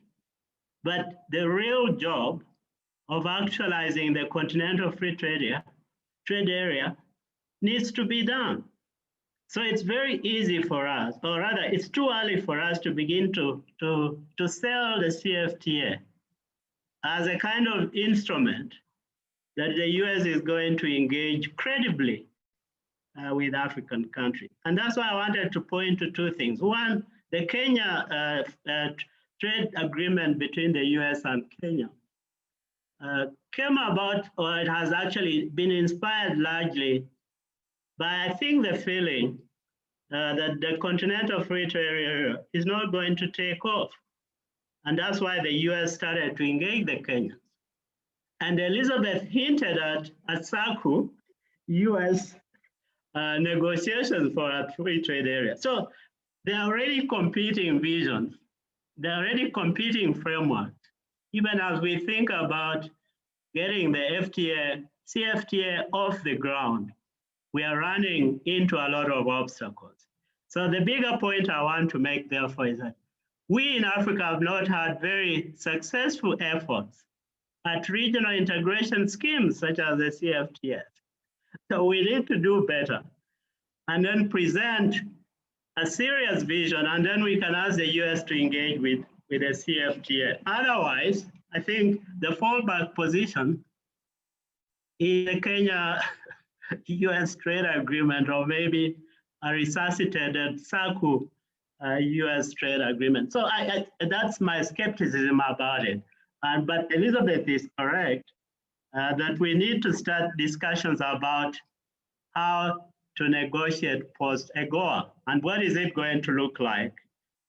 but the real job of actualizing the continental free trade area needs to be done. So it's very easy for us, or rather it's too early for us to begin to sell the CFTA as a kind of instrument that the US is going to engage credibly with African countries. And that's why I wanted to point to two things. One, the Kenya trade agreement between the US and Kenya came about, or it has actually been inspired largely by, I think, the feeling that the continental free trade area is not going to take off. And that's why the US started to engage the Kenyans. And Elizabeth hinted at SACU, US negotiations for a free trade area. So there are already competing visions. There are already competing frameworks. Even as we think about getting the FTA, CFTA off the ground, we are running into a lot of obstacles. So the bigger point I want to make, therefore, is that we in Africa have not had very successful efforts at regional integration schemes such as the CFTA. So we need to do better and then present a serious vision, and then we can ask the US to engage with the CFTA. Otherwise, I think the fallback position is the Kenya-US trade agreement, or maybe a resuscitated SACU US trade agreement. So that's my skepticism about it. But Elizabeth is correct that we need to start discussions about how to negotiate post-AGOA and what is it going to look like.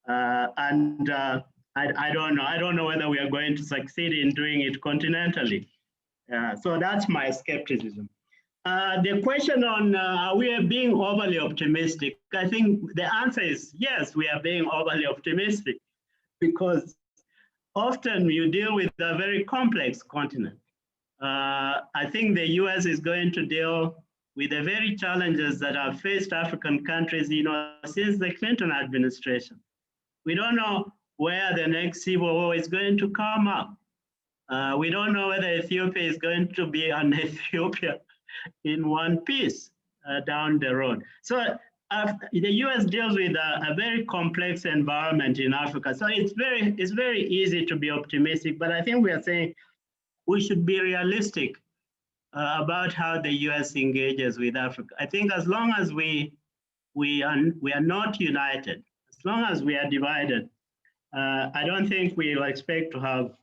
I don't know. I don't know whether we are going to succeed in doing it continentally. So that's my skepticism. The question on are we being overly optimistic? I think the answer is yes, we are being overly optimistic, because often you deal with a very complex continent. I think the US is going to deal with the very challenges that have faced African countries, since the Clinton administration. We don't know where the next civil war is going to come up. We don't know whether Ethiopia is going to be an Ethiopia in one piece down the road. So the US deals with a very complex environment in Africa. So it's very easy to be optimistic, but I think we are saying we should be realistic about how the US engages with Africa. I think as long as we are not united, as long as we are divided, I don't think we will expect to have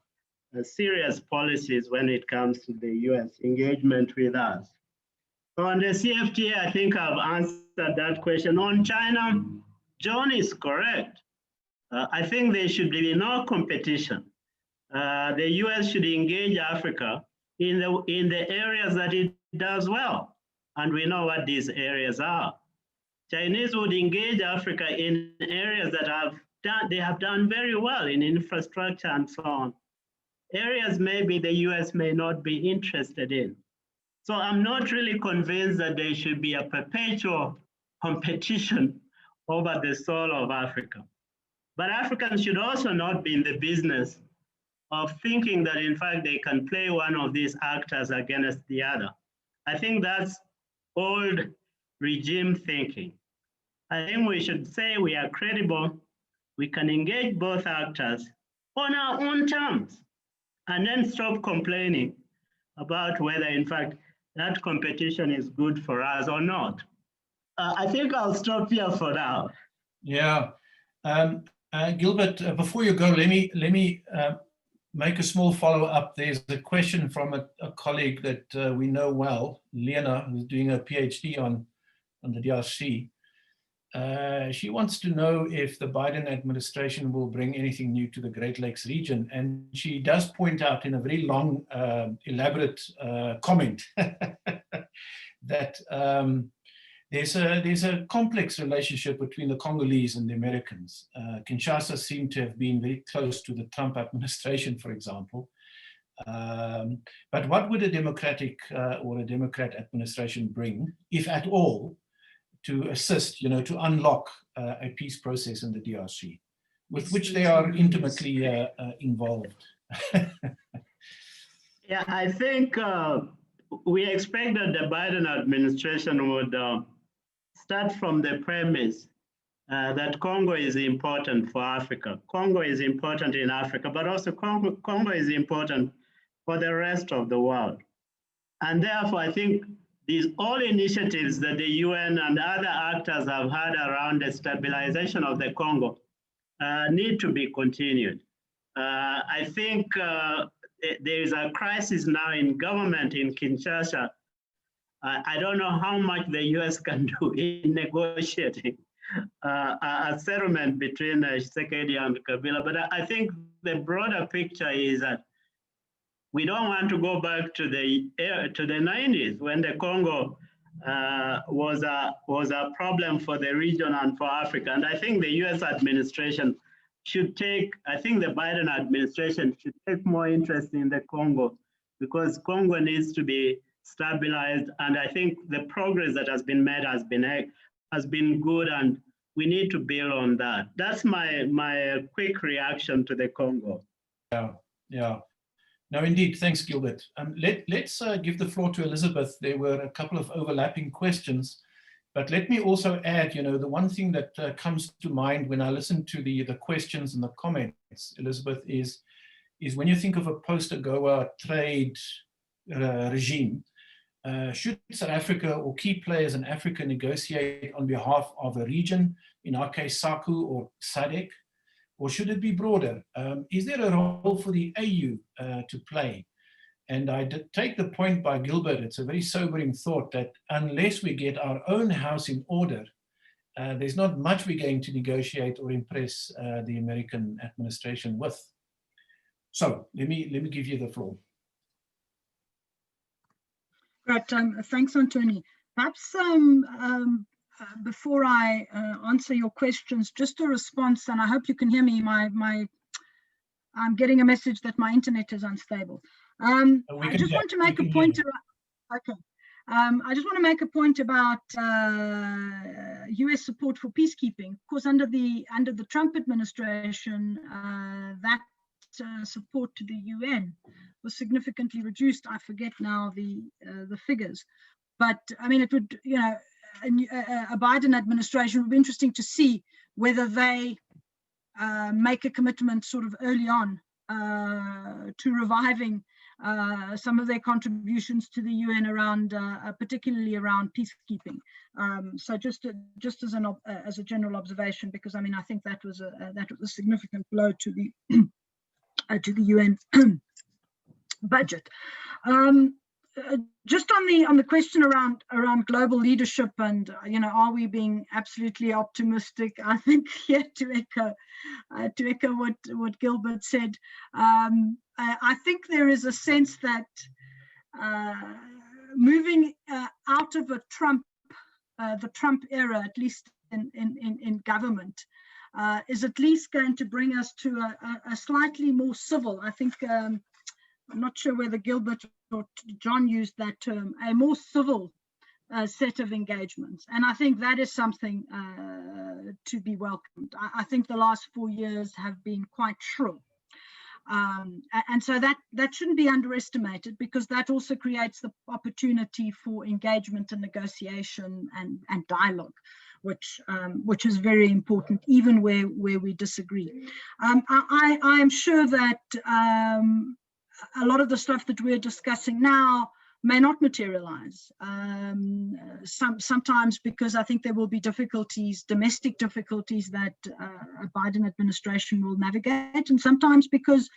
serious policies when it comes to the US engagement with us. On the CFTA, I think I've answered that question. On China, John is correct. I think there should be no competition. The US should engage Africa in the areas that it does well. And we know what these areas are. Chinese would engage Africa in areas that they have done very well in infrastructure and so on. Areas maybe the US may not be interested in. So I'm not really convinced that there should be a perpetual competition over the soul of Africa. But Africans should also not be in the business of thinking that in fact they can play one of these actors against the other. I think that's old regime thinking. I think we should say we are credible, we can engage both actors on our own terms, and then stop complaining about whether in fact that competition is good for us or not. I think I'll stop here for now. Yeah, Gilbert, before you go, let me make a small follow-up. There's a question from a colleague that we know well, Lena, who's doing a PhD on the DRC. She wants to know if the Biden administration will bring anything new to the Great Lakes region. And she does point out in a very long, elaborate comment that there's a complex relationship between the Congolese and the Americans. Kinshasa seemed to have been very close to the Trump administration, for example. But what would a Democratic or a Democrat administration bring, if at all, to assist, to unlock a peace process in the DRC, with which they are intimately involved? Yeah, I think we expect that the Biden administration would start from the premise that Congo is important for Africa. Congo is important in Africa, but also Congo is important for the rest of the world. And therefore, I think these all initiatives that the UN and other actors have had around the stabilization of the Congo need to be continued. I think there is a crisis now in government in Kinshasa. I don't know how much the US can do in negotiating a settlement between Tshisekedi and Kabila, but I think the broader picture is that we don't want to go back to the 90s when the Congo was a problem for the region and for Africa. And I think the US administration should take, I think the Biden administration should take more interest in the Congo, because Congo needs to be stabilized. And I think the progress that has been made has been good, and we need to build on that. That's my quick reaction to the Congo. Yeah. No, indeed. Thanks, Gilbert. Let's give the floor to Elizabeth. There were a couple of overlapping questions, but let me also add, the one thing that comes to mind when I listen to the questions and the comments, Elizabeth, is when you think of a post-AGOA trade regime, should South Africa or key players in Africa negotiate on behalf of a region, in our case, SACU or SADC, or should it be broader? Is there a role for the AU to play? And I did take the point by Gilbert, it's a very sobering thought that unless we get our own house in order, there's not much we're going to negotiate or impress the American administration with. So let me give you the floor. Great, thanks, Anthony. Perhaps before I answer your questions, just a response, and I hope you can hear me. I'm getting a message that my internet is unstable. I just want to make a point around, okay. I just want to make a point about US support for peacekeeping. Of course, under the Trump administration, that support to the UN was significantly reduced. I forget now the figures, but I mean, it would, a Biden administration would be interesting to see whether they make a commitment sort of early on to reviving some of their contributions to the UN around, particularly around peacekeeping. So just as a general observation, because I mean, I think that was a significant blow to the UN budget. Just on the question around global leadership and are we being absolutely optimistic? I think here to echo what Gilbert said, I think there is a sense that moving out of the Trump era, at least in government, is at least going to bring us to a slightly more civil. I think I'm not sure whether Gilbert or John used that term, a more civil set of engagements. And I think that is something to be welcomed. I think the last 4 years have been quite shrill. And so that shouldn't be underestimated, because that also creates the opportunity for engagement and negotiation and dialogue, which is very important, even where we disagree. I am sure that a lot of the stuff that we're discussing now may not materialize. Sometimes because I think there will be difficulties, domestic difficulties that a Biden administration will navigate, and sometimes because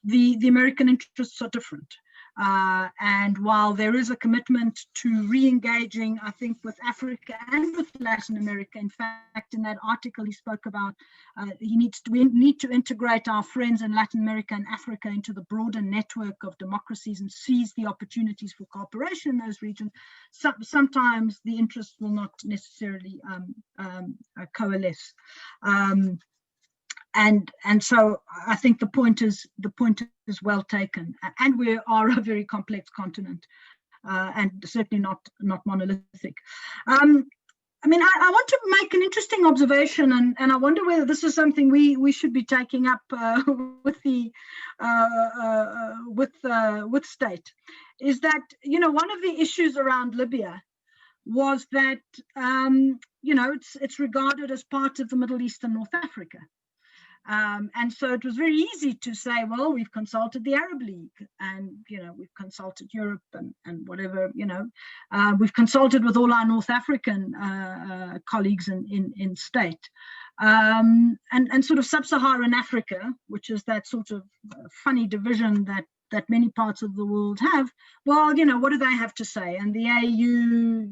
the American interests are different. And while there is a commitment to re-engaging, I think, with Africa and with Latin America, in fact, in that article he spoke about, we need to integrate our friends in Latin America and Africa into the broader network of democracies and seize the opportunities for cooperation in those regions. Sometimes the interests will not necessarily coalesce. And so I think the point is well taken, and we are a very complex continent, and certainly not monolithic. I mean, I want to make an interesting observation, and I wonder whether this is something we should be taking up with state. Is that one of the issues around Libya was that it's regarded as part of the Middle East and North Africa. And so it was very easy to say, well, we've consulted the Arab League, and we've consulted Europe and whatever, we've consulted with all our North African colleagues in state, and sort of sub-Saharan Africa, which is that sort of funny division that many parts of the world have. Well, what do they have to say? And the AU,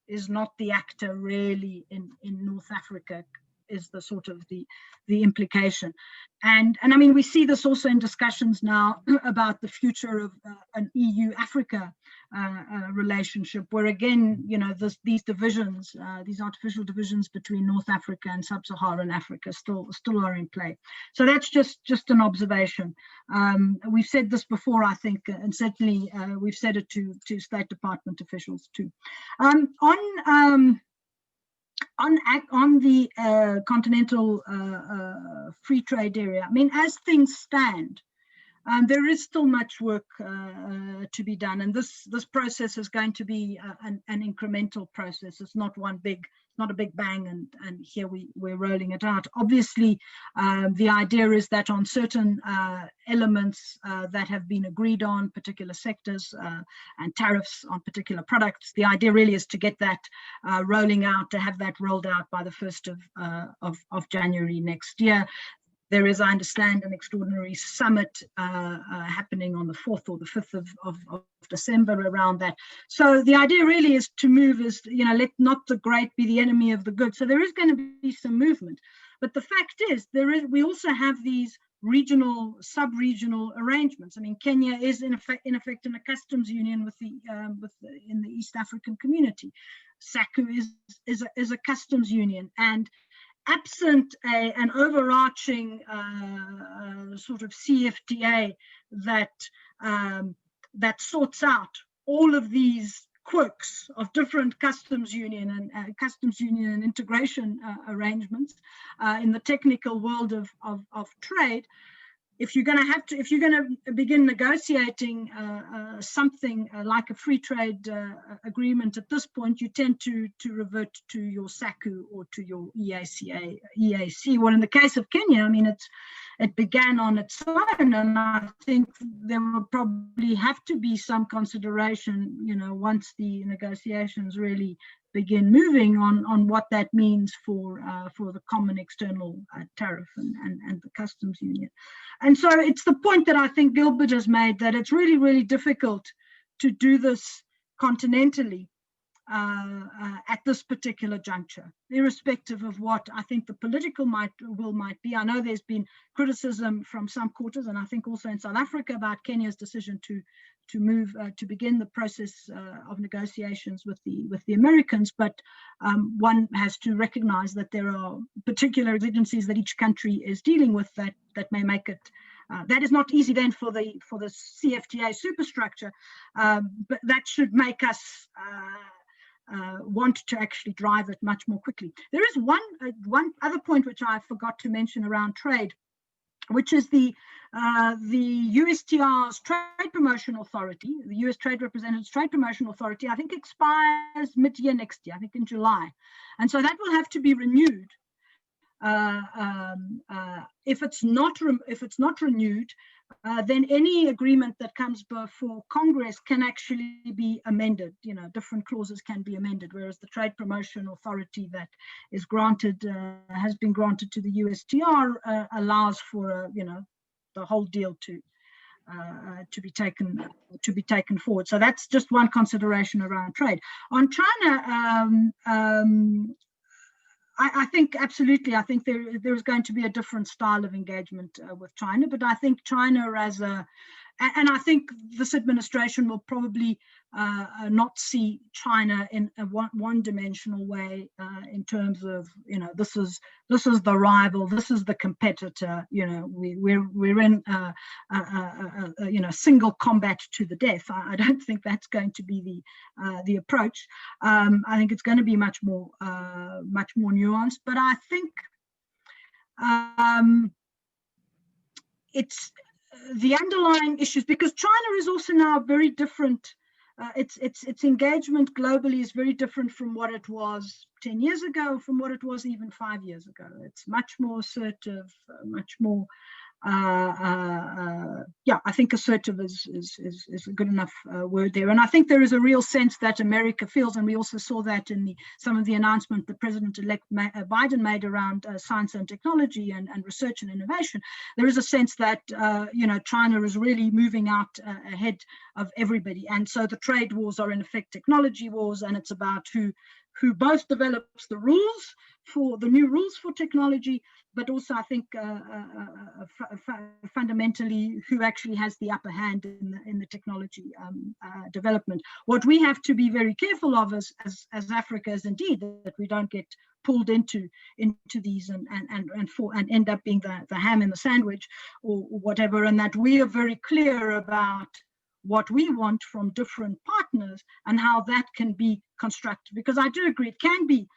is not the actor really in North Africa. the sort of the implication. And I mean, we see this also in discussions now about the future of an EU-Africa relationship, where again, you know, these divisions, these artificial divisions between North Africa and Sub-Saharan Africa still are in play. So that's just an observation. We've said this before, I think, and certainly we've said it to State Department officials too. On the continental free trade area, I mean, as things stand, there is still much work to be done, and this process is going to be an incremental process. It's not not a big bang, and here we're rolling it out. Obviously, the idea is that on certain elements that have been agreed on, particular sectors and tariffs on particular products, the idea really is to get that rolling out, to have that rolled out by the 1st of January next year. There is, I understand, an extraordinary summit happening on the 4th or the 5th of December around that. So the idea really is to move, is, you know, let not the great be the enemy of the good. So there is going to be some movement. But the fact is, we also have these regional, sub-regional arrangements. I mean, Kenya is in effect in a customs union in the East African community. SACU is a customs union, and absent an overarching sort of CFTA that sorts out all of these quirks of different customs union and integration arrangements in the technical world of trade, if you're going to begin negotiating something like a free trade agreement at this point, you tend to revert to your SACU or to your EAC. Well, in the case of Kenya, I mean, it began on its own, and I think there will probably have to be some consideration, you know, once the negotiations really begin moving on what that means for the common external tariff and the customs union. And so it's the point that I think Gilbert has made, that it's really, really difficult to do this continentally at this particular juncture, irrespective of what I think the political will might be. I know there's been criticism from some quarters, and I think also in South Africa, about Kenya's decision to move to begin the process of negotiations with the Americans, but one has to recognize that there are particular exigencies that each country is dealing with that may make it that is not easy then for the CFTA superstructure, but that should make us want to actually drive it much more quickly. There is one other point which I forgot to mention around trade, which is the USTR's Trade Promotion Authority, the US Trade Representatives Trade Promotion Authority, I think expires mid-year next year, I think in July. And so that will have to be renewed. If it's not renewed, then any agreement that comes before Congress can actually be amended. You know, different clauses can be amended, whereas the Trade Promotion Authority that is granted, has been granted to the USTR, allows for the whole deal to be taken forward. So that's just one consideration around trade. On China, I think absolutely. I think there is going to be a different style of engagement with China, but I think China and I think this administration will probably not see China in a one-dimensional way in terms of, this is the rival, this is the competitor. We're in single combat to the death. I don't think that's going to be the approach. I think it's going to be much more nuanced. But I think it's the underlying issues, because China is also now very different. Its engagement globally is very different from what it was 10 years ago, from what it was even 5 years ago. It's much more assertive, much more. I think assertive is a good enough word there. And I think there is a real sense that America feels, and we also saw that in some of the announcement that President-elect Biden made around science and technology and research and innovation. There is a sense that China is really moving out ahead of everybody, and so the trade wars are in effect technology wars, and it's about who who both develops the rules for the new rules for technology, but also I think fundamentally who actually has the upper hand in the technology development. What we have to be very careful of as Africa is indeed that we don't get pulled into these and end up being the ham in the sandwich or whatever, and that we are very clear about what we want from different partners and how that can be constructed. Because I do agree, it can be,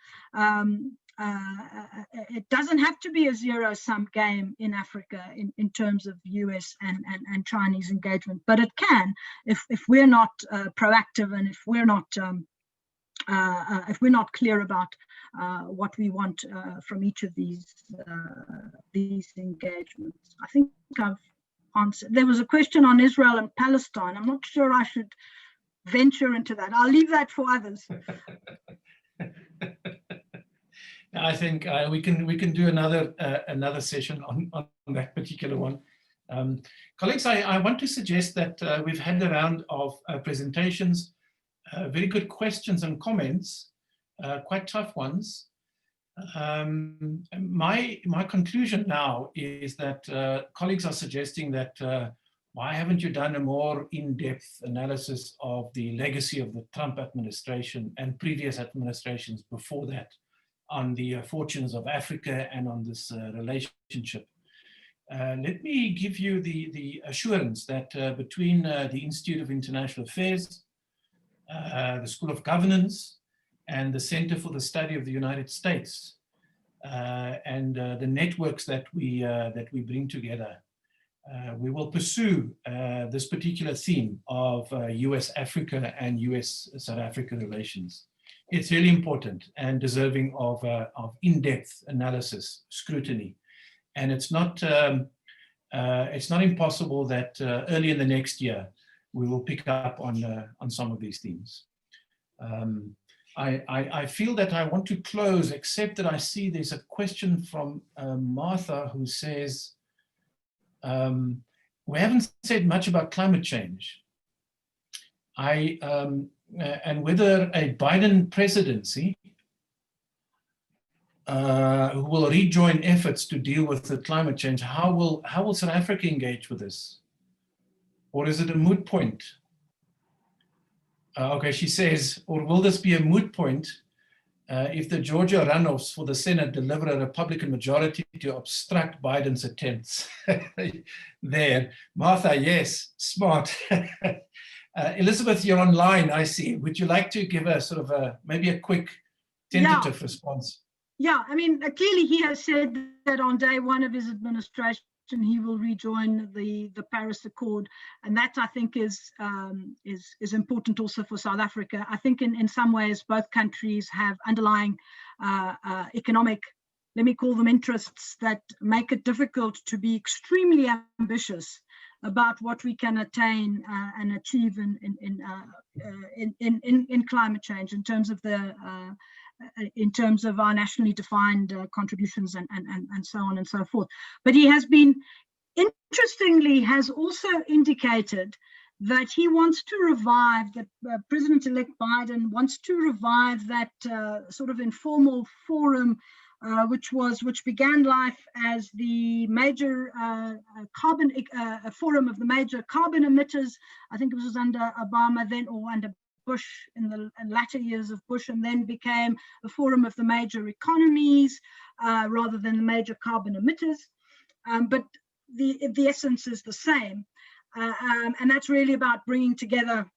it doesn't have to be a zero-sum game in Africa in terms of US and Chinese engagement, but it can if we're not proactive and if we're not clear about what we want from each of these engagements. I think I've answered. There was a question on Israel and Palestine. I'm not sure I should venture into that. I'll leave that for others. I think we can do another session on that particular one. Colleagues, I want to suggest that we've had a round of presentations, very good questions and comments, quite tough ones. My conclusion now is that colleagues are suggesting that why haven't you done a more in-depth analysis of the legacy of the Trump administration and previous administrations before that on the fortunes of Africa and on this relationship. Let me give you the assurance that between the Institute of International Affairs, the School of Governance, and the Center for the Study of the United States, and the networks that we bring together, we will pursue this particular theme of US-Africa and US-South Africa relations. It's really important and deserving of in-depth analysis, scrutiny, and it's not impossible that early in the next year we will pick up on some of these themes. I feel that I want to close, except that I see there's a question from Martha who says, we haven't said much about climate change. And whether a Biden presidency who will rejoin efforts to deal with the climate change, how will South Africa engage with this? Or is it a moot point? Okay, she says, or will this be a moot point if the Georgia runoffs for the Senate deliver a Republican majority to obstruct Biden's attempts? There, Martha, yes, smart. Elizabeth, you're online, I see. Would you like to give a sort of maybe a quick tentative response? Yeah, I mean, clearly he has said that on day one of his administration, he will rejoin the Paris Accord, and that I think is important also for South Africa. I think in some ways both countries have underlying economic, let me call them interests, that make it difficult to be extremely ambitious about what we can attain and achieve in climate change in terms of our nationally defined contributions and so on and so forth. But he has been, interestingly, has also indicated that he wants to revive, that President-elect Biden wants to revive that sort of informal forum which began life as the major forum of the major carbon emitters. I think it was under Obama then, or under Bush in the latter years of Bush, and then became a forum of the major economies rather than the major carbon emitters. But the essence is the same. And that's really about bringing together a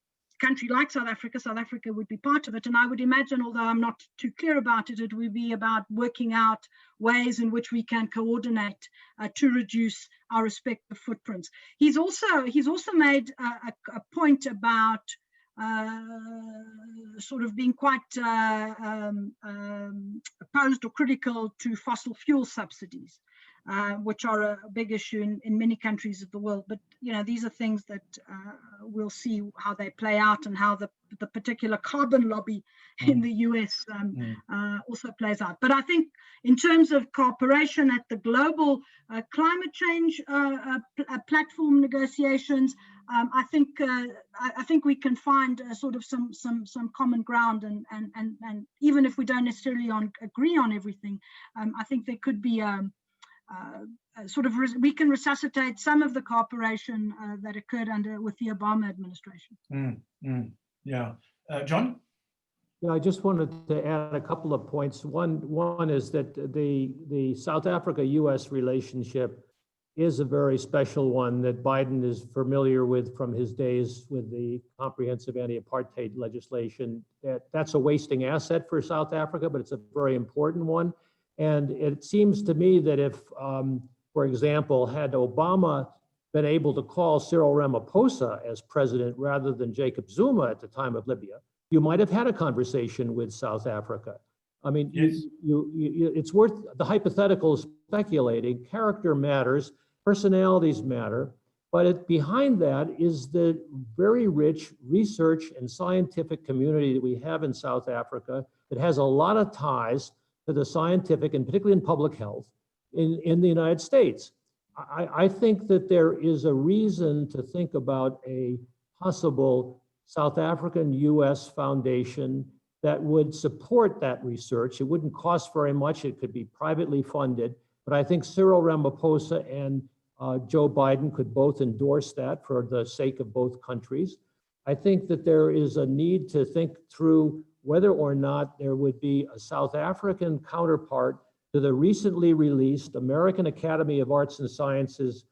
country like South Africa. South Africa would be part of it. And I would imagine, although I'm not too clear about it, it would be about working out ways in which we can coordinate to reduce our respective footprints. He's also made a point about sort of being quite opposed or critical to fossil fuel subsidies, which are a big issue in many countries of the world. But these are things that we'll see how they play out and how the particular carbon lobby in the US also plays out. But I think in terms of cooperation at the global climate change platform negotiations, I think we can find sort of some common ground, and even if we don't necessarily agree on everything, I think there could be we can resuscitate some of the cooperation that occurred with the Obama administration. Yeah, John. Yeah, I just wanted to add a couple of points. One is that the South Africa-U.S. relationship is a very special one that Biden is familiar with from his days with the comprehensive anti-apartheid legislation. That's a wasting asset for South Africa, but it's a very important one. And it seems to me that if, for example, had Obama been able to call Cyril Ramaphosa as president rather than Jacob Zuma at the time of Libya, you might have had a conversation with South Africa. I mean, yes. It's worth the hypothetical speculating. Character matters, personalities matter, but behind that is the very rich research and scientific community that we have in South Africa that has a lot of ties to the scientific, and particularly in public health, in the United States. I think that there is a reason to think about a possible South African-U.S. foundation that would support that research. It wouldn't cost very much. It could be privately funded. But I think Cyril Ramaphosa and Joe Biden could both endorse that for the sake of both countries. I think that there is a need to think through whether or not there would be a South African counterpart to the recently released American Academy of Arts and Sciences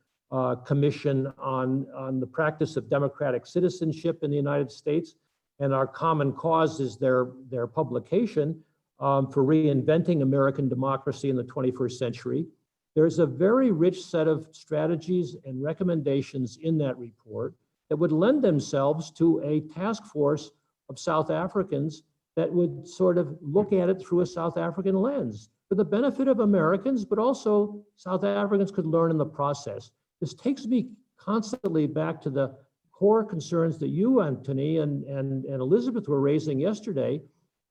Commission on the practice of democratic citizenship in the United States. And Our Common Cause is their publication for reinventing American democracy in the 21st century. There's a very rich set of strategies and recommendations in that report that would lend themselves to a task force of South Africans that would sort of look at it through a South African lens for the benefit of Americans, but also South Africans could learn in the process. This takes me constantly back to the core concerns that you, Anthony, and Elizabeth were raising yesterday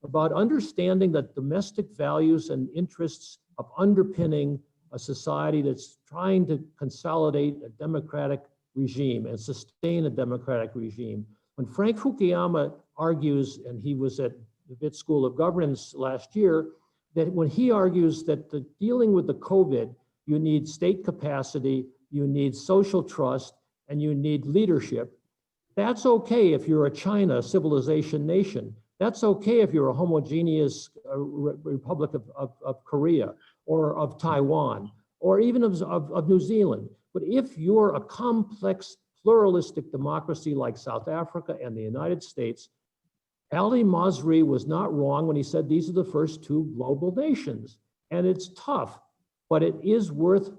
about understanding that domestic values and interests of underpinning a society that's trying to consolidate a democratic regime and sustain a democratic regime. When Frank Fukuyama argues, and he was at the Wits School of Governance last year, that when he argues that the dealing with the COVID, you need state capacity, you need social trust, and you need leadership. That's okay if you're a China civilization nation. That's okay if you're a homogeneous Republic of Korea or of Taiwan or even of New Zealand. But if you're a complex pluralistic democracy like South Africa and the United States, Ali Masri was not wrong when he said these are the first two global nations. And it's tough, but it is worth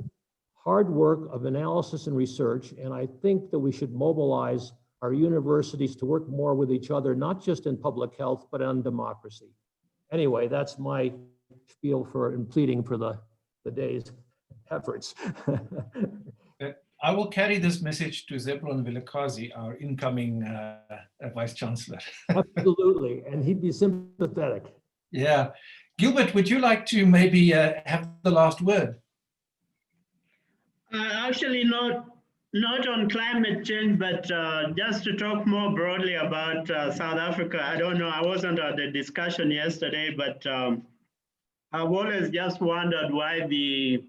hard work of analysis and research. And I think that we should mobilize our universities to work more with each other, not just in public health, but on democracy. Anyway, that's my spiel and pleading for the day's efforts. I will carry this message to Zebron Vilakazi, our incoming Vice Chancellor. Absolutely, and he'd be sympathetic. Yeah. Gilbert, would you like to maybe have the last word? Actually, not on climate change, but just to talk more broadly about South Africa. I don't know, I wasn't at the discussion yesterday, but I've always just wondered why the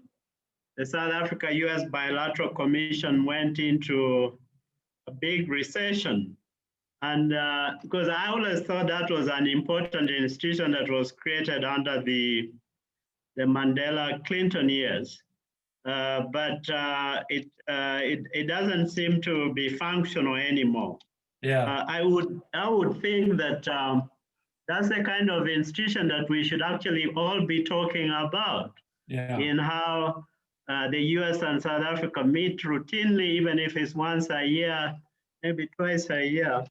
South Africa-US Bilateral Commission went into a big recession. And because I always thought that was an important institution that was created under the Mandela-Clinton years. But it doesn't seem to be functional anymore. Yeah. I would think that that's the kind of institution that we should actually all be talking about. Yeah. In how the US and South Africa meet routinely, even if it's once a year, maybe twice a year,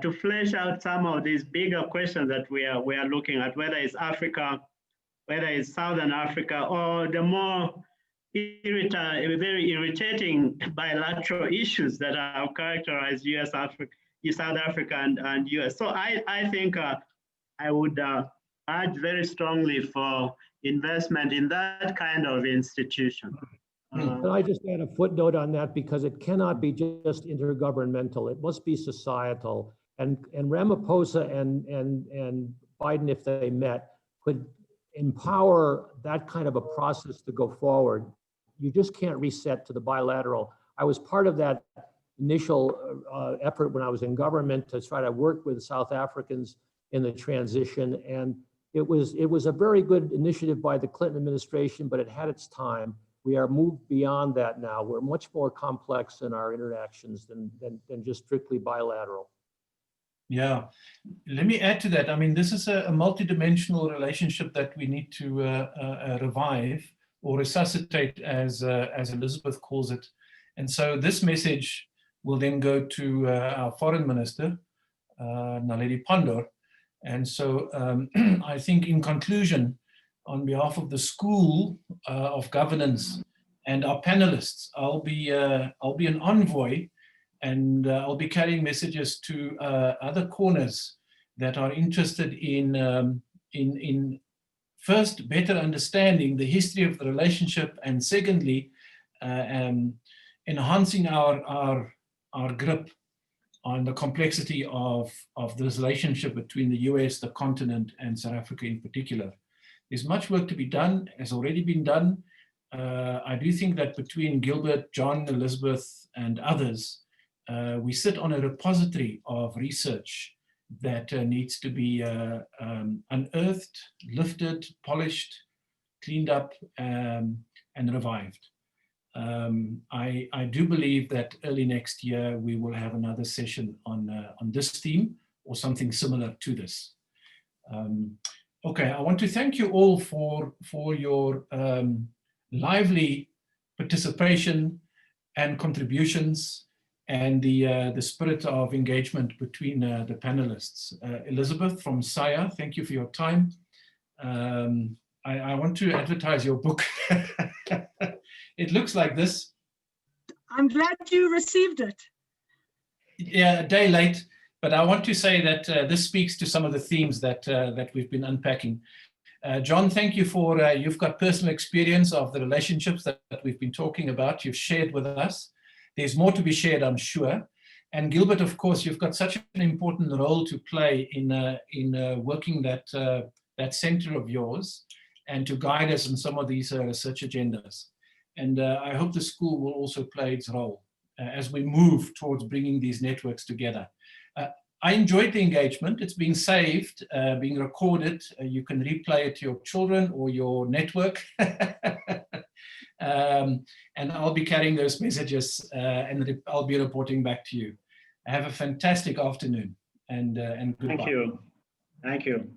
to flesh out some of these bigger questions that we are looking at, whether it's Africa, whether it's Southern Africa, or the more very irritating bilateral issues that are characterized South Africa and US. So I think I would urge very strongly for investment in that kind of institution. And I just add a footnote on that because it cannot be just intergovernmental. It must be societal. And Ramaphosa and Biden, if they met, could empower that kind of a process to go forward. You just can't reset to the bilateral. I was part of that initial effort when I was in government to try to work with South Africans in the transition. And it was a very good initiative by the Clinton administration, but it had its time. We are moved beyond that now. We're much more complex in our interactions than just strictly bilateral. Yeah, let me add to that. I mean, this is a multidimensional relationship that we need to revive or resuscitate, as Elizabeth calls it. And so this message will then go to our foreign minister, Naledi Pandor. And so I think in conclusion, on behalf of the School of Governance and our panelists, I'll be an envoy, and I'll be carrying messages to other corners that are interested in first better understanding the history of the relationship, and secondly, enhancing our grip on the complexity of this relationship between the US, the continent, and South Africa in particular. There's much work to be done, has already been done. I do think that between Gilbert, John, Elizabeth, and others, we sit on a repository of research that needs to be unearthed, lifted, polished, cleaned up, and revived. I do believe that early next year we will have another session on this theme or something similar to this. Okay, I want to thank you all for your lively participation and contributions, and the spirit of engagement between the panelists. Elizabeth from SIA, thank you for your time. I want to advertise your book. It looks like this. I'm glad you received it. Yeah, a day late, but I want to say that this speaks to some of the themes that we've been unpacking. John, thank you for, you've got personal experience of the relationships that we've been talking about. You've shared with us. There's more to be shared, I'm sure. And Gilbert, of course, you've got such an important role to play in working that center of yours and to guide us in some of these research agendas. And I hope the school will also play its role as we move towards bringing these networks together. I enjoyed the engagement. It's being saved, being recorded. You can replay it to your children or your network. And I'll be carrying those messages and I'll be reporting back to you. Have a fantastic afternoon and goodbye. Thank you. Thank you.